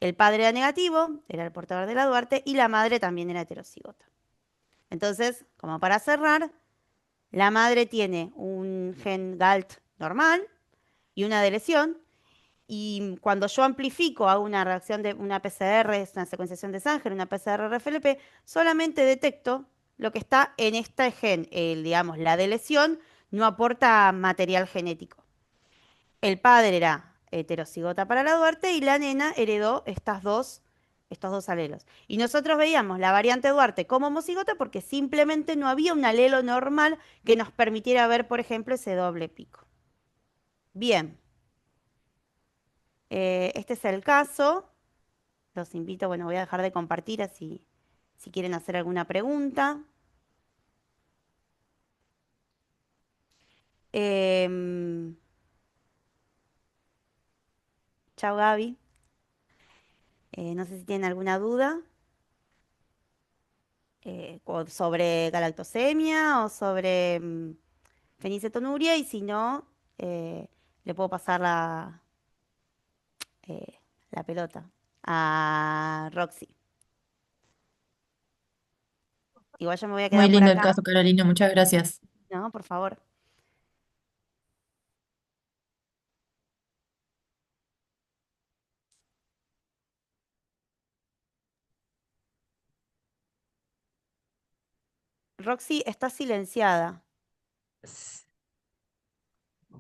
El padre era negativo, era el portador de la Duarte, y la madre también era heterocigota. Entonces, como para cerrar, la madre tiene un gen GALT normal y una deleción, y cuando yo amplifico, hago una reacción de una PCR, es una secuenciación de Sanger, una PCR RFLP, solamente detecto lo que está en este gen, digamos, la deleción no aporta material genético. El padre era heterocigota para la Duarte y la nena heredó estos dos alelos. Y nosotros veíamos la variante Duarte como homocigota porque simplemente no había un alelo normal que nos permitiera ver, por ejemplo, ese doble pico. Bien, este es el caso. Los invito, bueno, voy a dejar de compartir así si quieren hacer alguna pregunta. Em, Chao, Gaby. No sé si tienen alguna duda. Sobre galactosemia o sobre fenilcetonuria y si no, le puedo pasar eh, la pelota a Roxy. Igual yo me voy a Muy quedar por lindo el acá, caso, Carolina, muchas gracias. ¿no? Por favor. Roxy, está silenciada.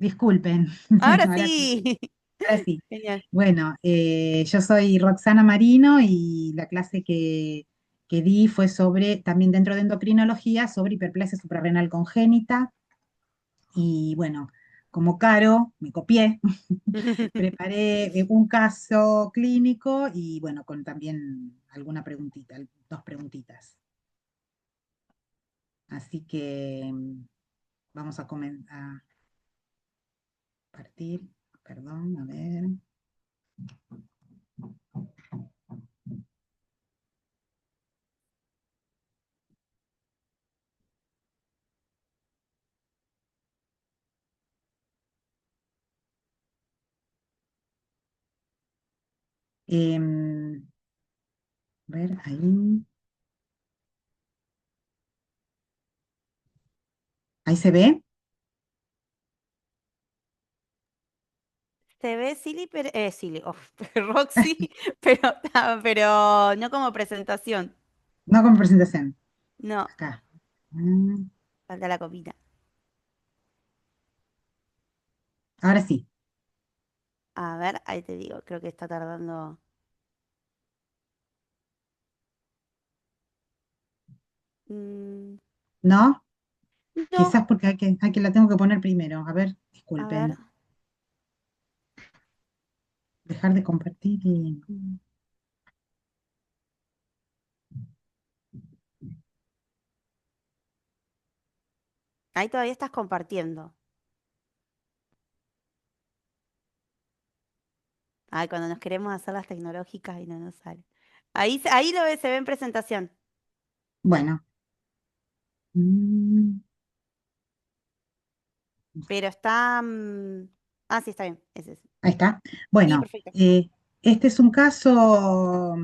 Disculpen. Ahora Ahora sí, sí. ahora sí. Genial. Bueno, yo soy Roxana Marino y la clase que di fue sobre, también dentro de endocrinología, sobre hiperplasia suprarrenal congénita. Y bueno, como Caro, me copié, preparé un caso clínico y bueno, con también alguna preguntita, dos preguntitas. Así que vamos a partir, perdón, a ver. A ver, ahí se ve. Se ve Roxy, pero no como presentación. No con presentación. No, Acá. Mm, falta la copita. Ahora sí. A ver, ahí te digo, creo que está tardando. Mm, ¿No? no, Quizás porque hay que la tengo que poner primero. A ver, a ver. disculpen. Dejar de compartir y. Ahí todavía estás compartiendo. Ay, cuando nos queremos hacer las tecnológicas y no nos sale. Ahí se ve en presentación. Bueno. Mm, Pero está. Ah, sí, está bien. Ese. Ahí está. Sí, Bueno, perfecto. este es un caso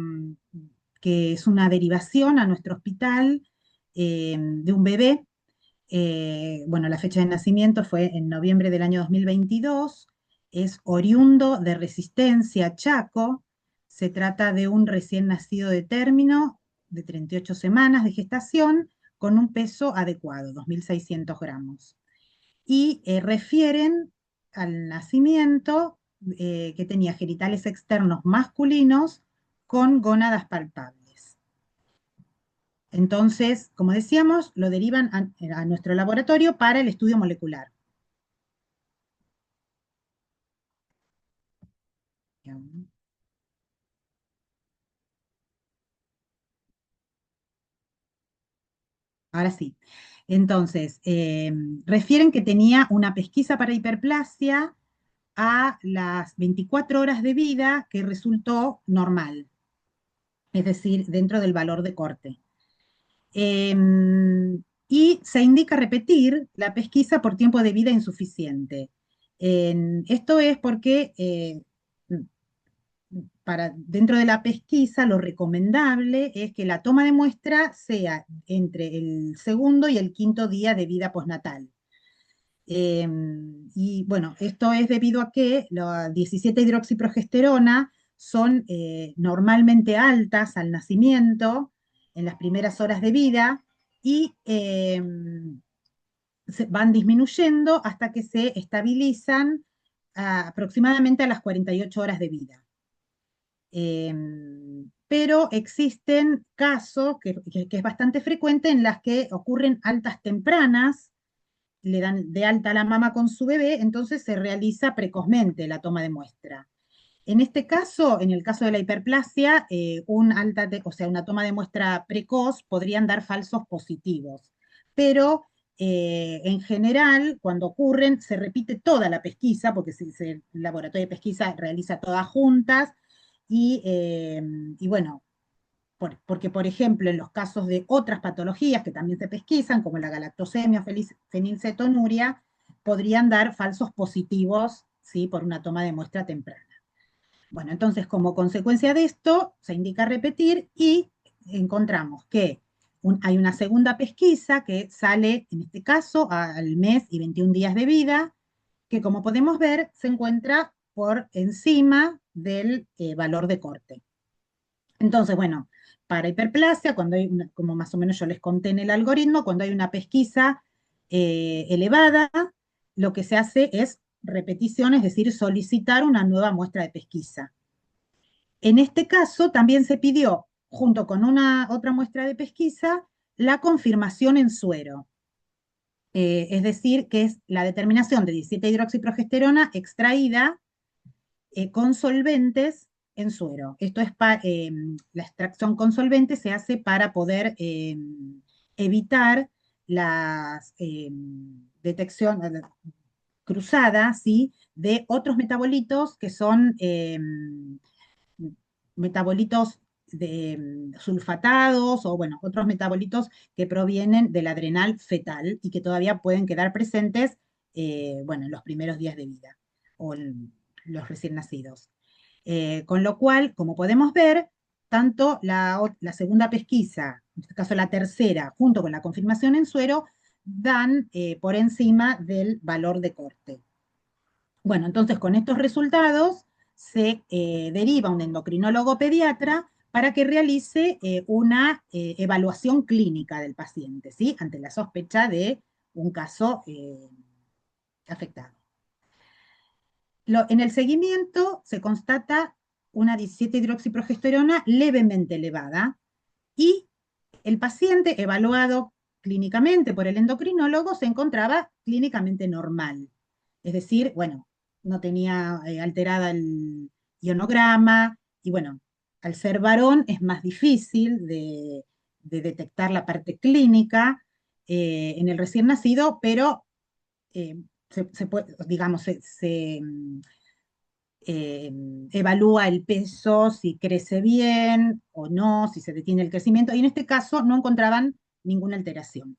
que es una derivación a nuestro hospital de un bebé. Bueno, la fecha de nacimiento fue en noviembre del año 2022. Es oriundo de Resistencia, Chaco. Se trata de un recién nacido de término de 38 semanas de gestación con un peso adecuado, 2.600 gramos. Y refieren al nacimiento que tenía genitales externos masculinos con gónadas palpables. Entonces, como decíamos, lo derivan a nuestro laboratorio para el estudio molecular. Ahora sí. Entonces, refieren que tenía una pesquisa para hiperplasia a las 24 horas de vida que resultó normal, es decir, dentro del valor de corte. Y se indica repetir la pesquisa por tiempo de vida insuficiente. Esto es porque dentro de la pesquisa lo recomendable es que la toma de muestra sea entre el segundo y el quinto día de vida postnatal. Y bueno, esto es debido a que la 17-hidroxiprogesterona son normalmente altas al nacimiento, en las primeras horas de vida, y se van disminuyendo hasta que se estabilizan aproximadamente a las 48 horas de vida. Pero existen casos, que es bastante frecuente, en las que ocurren altas tempranas, le dan de alta a la mama con su bebé, entonces se realiza precozmente la toma de muestra. En este caso, en el caso de la hiperplasia, una toma de muestra precoz podrían dar falsos positivos, pero en general, cuando ocurren, se repite toda la pesquisa, porque el laboratorio de pesquisa realiza todas juntas, y bueno, porque, por ejemplo, en los casos de otras patologías que también se pesquisan, como la galactosemia o fenilcetonuria, podrían dar falsos positivos, ¿sí?, por una toma de muestra temprana. Bueno, entonces, como consecuencia de esto, se indica repetir y encontramos que hay una segunda pesquisa que sale, en este caso, al mes y 21 días de vida, que como podemos ver, se encuentra por encima del valor de corte. Entonces, bueno, para hiperplasia, cuando hay como más o menos yo les conté en el algoritmo, cuando hay una pesquisa elevada, lo que se hace es repetición, es decir, solicitar una nueva muestra de pesquisa. En este caso también se pidió, junto con una otra muestra de pesquisa, la confirmación en suero. Es decir, que es la determinación de 17-hidroxiprogesterona extraída con solventes en suero. Esto es la extracción con solventes se hace para poder evitar las detecciones cruzadas, ¿sí?, de otros metabolitos que son metabolitos sulfatados o, bueno, otros metabolitos que provienen del adrenal fetal y que todavía pueden quedar presentes, bueno, en los primeros días de vida o en los recién nacidos. Con lo cual, como podemos ver, tanto la segunda pesquisa, en este caso la tercera, junto con la confirmación en suero, dan por encima del valor de corte. Bueno, entonces con estos resultados se deriva un endocrinólogo pediatra para que realice una evaluación clínica del paciente, ¿sí?, ante la sospecha de un caso afectado. En el seguimiento se constata una 17-hidroxiprogesterona levemente elevada y el paciente evaluado clínicamente por el endocrinólogo se encontraba clínicamente normal. Es decir, bueno, no tenía alterada el ionograma y, bueno, al ser varón es más difícil de detectar la parte clínica en el recién nacido, pero se puede, digamos, evalúa el peso, si crece bien o no, si se detiene el crecimiento, y en este caso no encontraban ninguna alteración.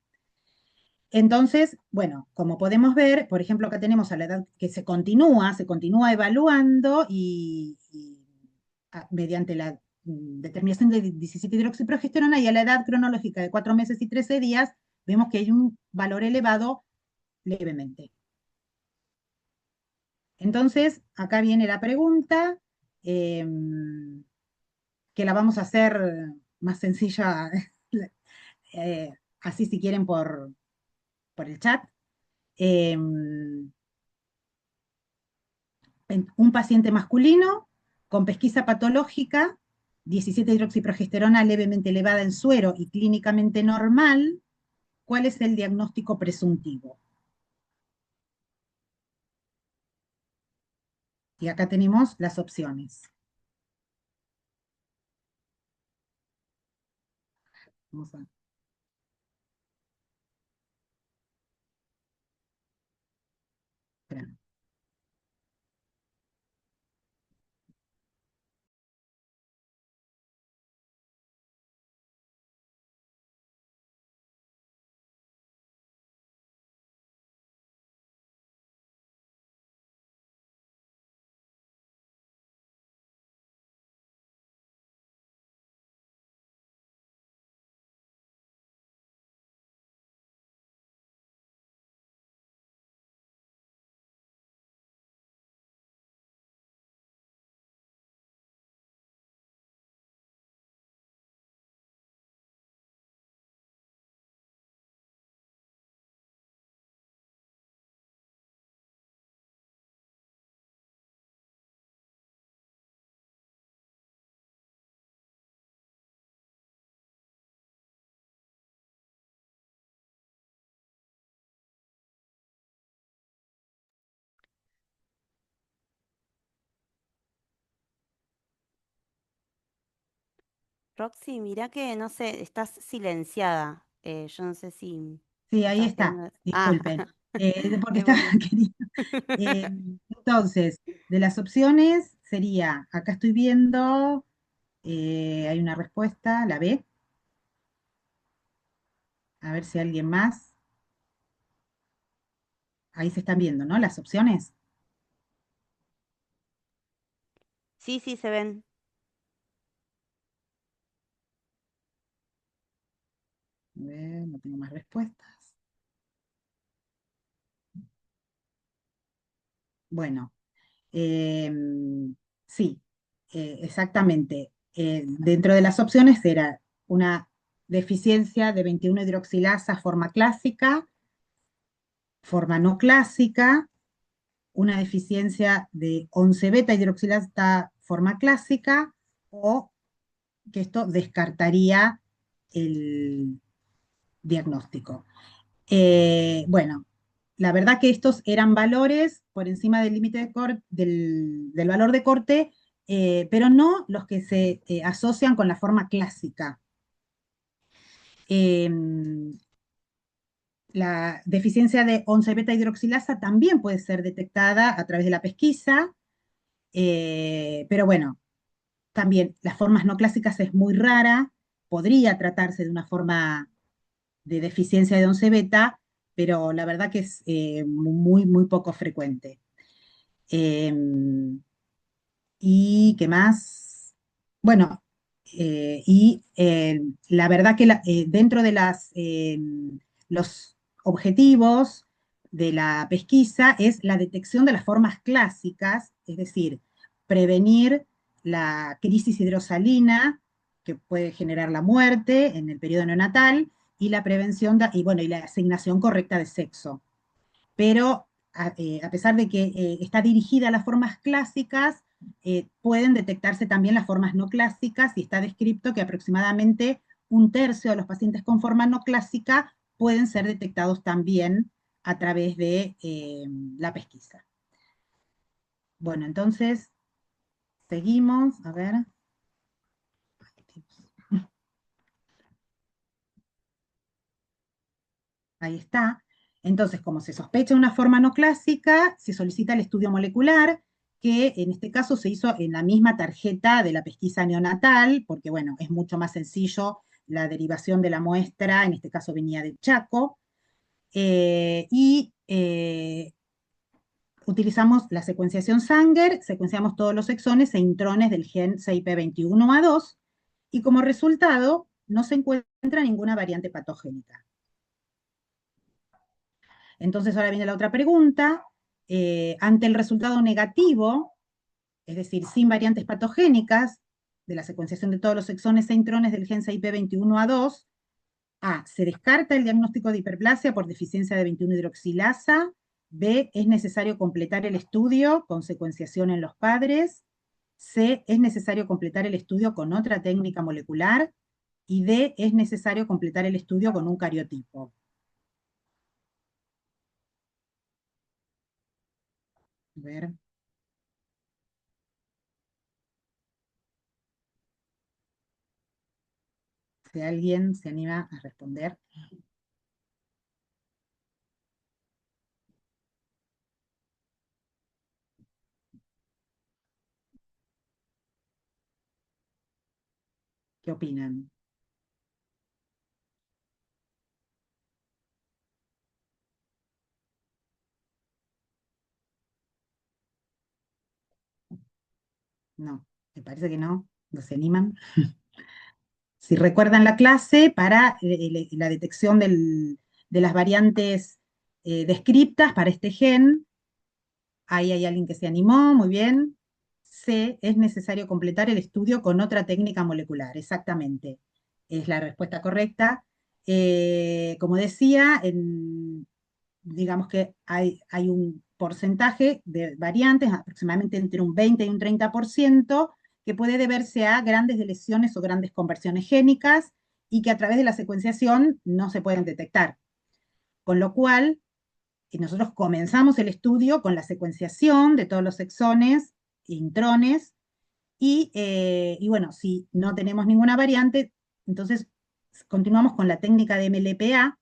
Entonces, bueno, como podemos ver, por ejemplo, acá tenemos a la edad que se continúa evaluando mediante la determinación de 17-hidroxiprogesterona y a la edad cronológica de 4 meses y 13 días, vemos que hay un valor elevado levemente. Entonces, acá viene la pregunta, eh, que la vamos a hacer más sencilla, así si quieren por el chat. Eh, un paciente masculino con pesquisa patológica, 17-hidroxiprogesterona levemente elevada en suero y clínicamente normal, ¿cuál es el diagnóstico presuntivo? Y acá tenemos las opciones. Vamos a... Espera. Roxy, mirá que no sé, estás silenciada. Yo no sé si Sí, ahí estás está, viendo. Ah, disculpen, porque estaba bueno. queriendo. Eh, entonces, de las opciones sería, acá estoy viendo, hay una respuesta, la B, a ver si alguien más, ahí se están viendo, ¿no? Las opciones. Sí, sí, se ven. A ver, no tengo más respuestas. Bueno, sí, exactamente. dentro de las opciones era una deficiencia de 21-hidroxilasa forma clásica, forma no clásica, una deficiencia de 11-beta-hidroxilasa forma clásica, o que esto descartaría el diagnóstico. Bueno, la verdad que estos eran valores por encima del límite del valor de corte, pero no los que se asocian con la forma clásica. La deficiencia de 11-beta-hidroxilasa también puede ser detectada a través de la pesquisa, pero bueno, también las formas no clásicas es muy rara, podría tratarse de una forma de deficiencia de 11-beta, pero la verdad que es muy, muy poco frecuente. ¿Y qué más? Bueno, la verdad que dentro de los objetivos de la pesquisa es la detección de las formas clásicas, es decir, prevenir la crisis hidrosalina que puede generar la muerte en el periodo neonatal, y la prevención y la asignación correcta de sexo. Pero a pesar de que está dirigida a las formas clásicas, pueden detectarse también las formas no clásicas, y está descrito que aproximadamente 1/3 de los pacientes con forma no clásica pueden ser detectados también a través de la pesquisa. Bueno, entonces, seguimos, a ver. Ahí está. Entonces, como se sospecha una forma no clásica, se solicita el estudio molecular, que en este caso se hizo en la misma tarjeta de la pesquisa neonatal, porque bueno, es mucho más sencillo la derivación de la muestra, en este caso venía de Chaco, y utilizamos la secuenciación Sanger, secuenciamos todos los exones e intrones del gen CIP21A2, y como resultado no se encuentra ninguna variante patogénica. Entonces ahora viene la otra pregunta. Ante el resultado negativo, es decir, sin variantes patogénicas, de la secuenciación de todos los exones e intrones del gen CIP21A2, se descarta el diagnóstico de hiperplasia por deficiencia de 21-hidroxilasa. B, es necesario completar el estudio con secuenciación en los padres. C, es necesario completar el estudio con otra técnica molecular. Y D, es necesario completar el estudio con un cariotipo. A ver. Si alguien se anima a responder. ¿Qué opinan? No, me parece que no. ¿No se animan? Si recuerdan la clase, para la detección de las variantes descriptas para este gen, ahí hay alguien que se animó, muy bien. C, es necesario completar el estudio con otra técnica molecular, exactamente. Es la respuesta correcta. Como decía, digamos que hay un porcentaje de variantes, aproximadamente entre un 20 y un 30%, que puede deberse a grandes deleciones o grandes conversiones génicas, y que a través de la secuenciación no se pueden detectar. Con lo cual, nosotros comenzamos el estudio con la secuenciación de todos los exones e intrones, y bueno, si no tenemos ninguna variante, entonces continuamos con la técnica de MLPA,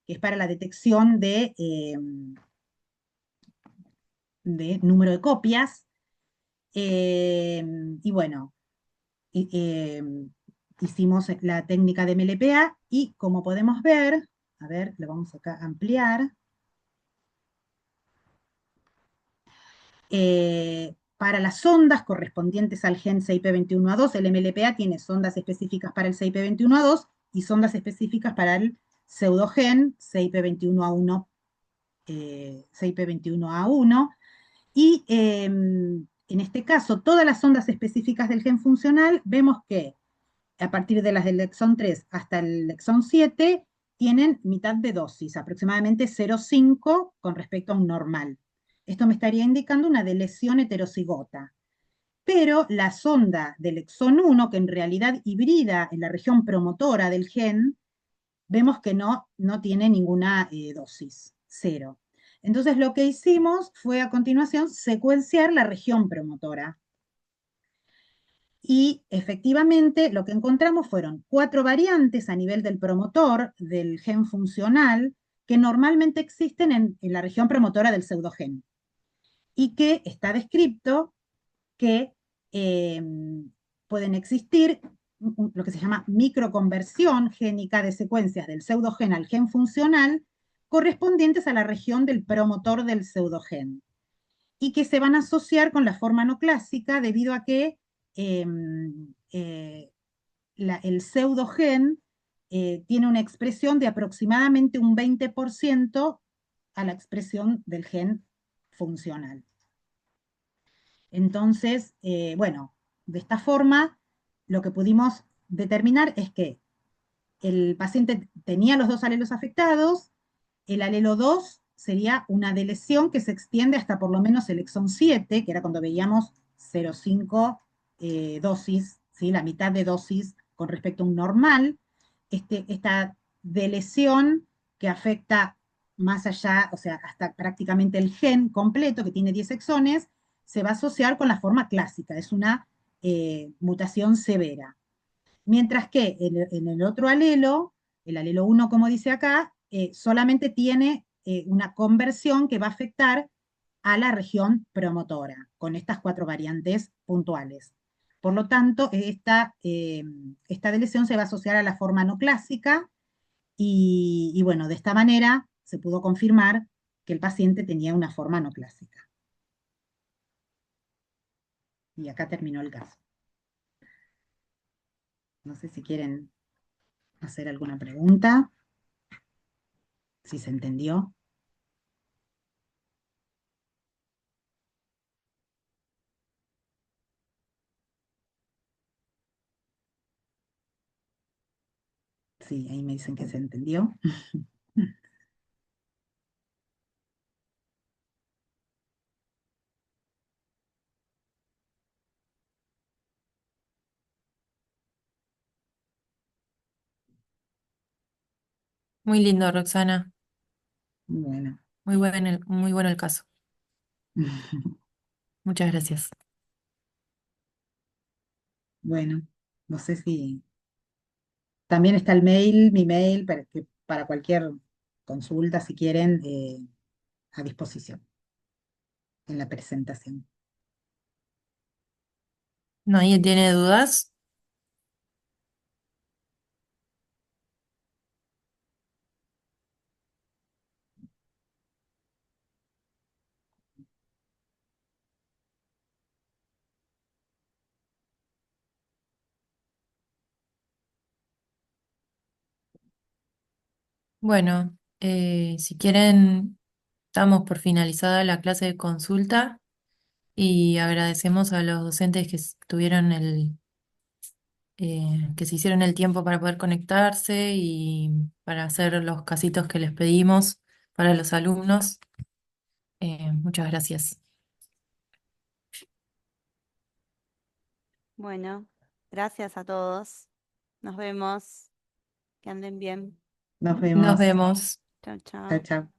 que es para la detección de número de copias. Y bueno, hicimos la técnica de MLPA, y como podemos ver, a ver, lo vamos acá a ampliar. Para las sondas correspondientes al gen CIP21A2, el MLPA tiene sondas específicas para el CIP21A2 y sondas específicas para el pseudogen CIP21A1, CIP21A1, y en este caso, todas las ondas específicas del gen funcional, vemos que a partir de las del exón 3 hasta el exón 7, tienen mitad de dosis, aproximadamente 0,5 con respecto a un normal. Esto me estaría indicando una delesión heterocigota. Pero la sonda del exón 1, que en realidad hibrida en la región promotora del gen, vemos que no tiene ninguna dosis, 0. Entonces lo que hicimos fue a continuación secuenciar la región promotora. Y efectivamente lo que encontramos fueron 4 variantes a nivel del promotor del gen funcional que normalmente existen en la región promotora del pseudogen y que está descrito que eh, pueden existir lo que se llama microconversión génica de secuencias del pseudogen al gen funcional correspondientes a la región del promotor del pseudogen y que se van a asociar con la forma no clásica debido a que eh, eh, el pseudogen tiene una expresión de aproximadamente un 20% a la expresión del gen funcional. Entonces, bueno, de esta forma, lo que pudimos determinar es que el paciente tenía los dos alelos afectados, el alelo 2 sería una delesión que se extiende hasta por lo menos el exón 7, que era cuando veíamos 0,5 dosis, ¿sí? La mitad de dosis con respecto a un normal. Esta delesión que afecta más allá, o sea, hasta prácticamente el gen completo, que tiene 10 exones, se va a asociar con la forma clásica, es una mutación severa. Mientras que en el otro alelo, el alelo 1, como dice acá, solamente tiene una conversión que va a afectar a la región promotora, con estas 4 variantes puntuales. Por lo tanto, esta delesión se va a asociar a la forma no clásica y bueno, de esta manera se pudo confirmar que el paciente tenía una forma no clásica. Y acá terminó el caso. No sé si quieren hacer alguna pregunta, si se entendió. Sí, ahí me dicen que se entendió. Muy lindo, Roxana. Bueno, Muy bueno el caso. Muchas gracias. bueno, no sé si también está el mail, mi mail, para cualquier consulta, si quieren, a disposición en la presentación. ¿Nadie tiene dudas? Bueno, si quieren, damos por finalizada la clase de consulta y agradecemos a los docentes que tuvieron que se hicieron el tiempo para poder conectarse y para hacer los casitos que les pedimos para los alumnos. Muchas gracias. Bueno, gracias a todos. Nos vemos. Que anden bien. Nos Nos vemos. vemos. Chao, Chao, chao. chao.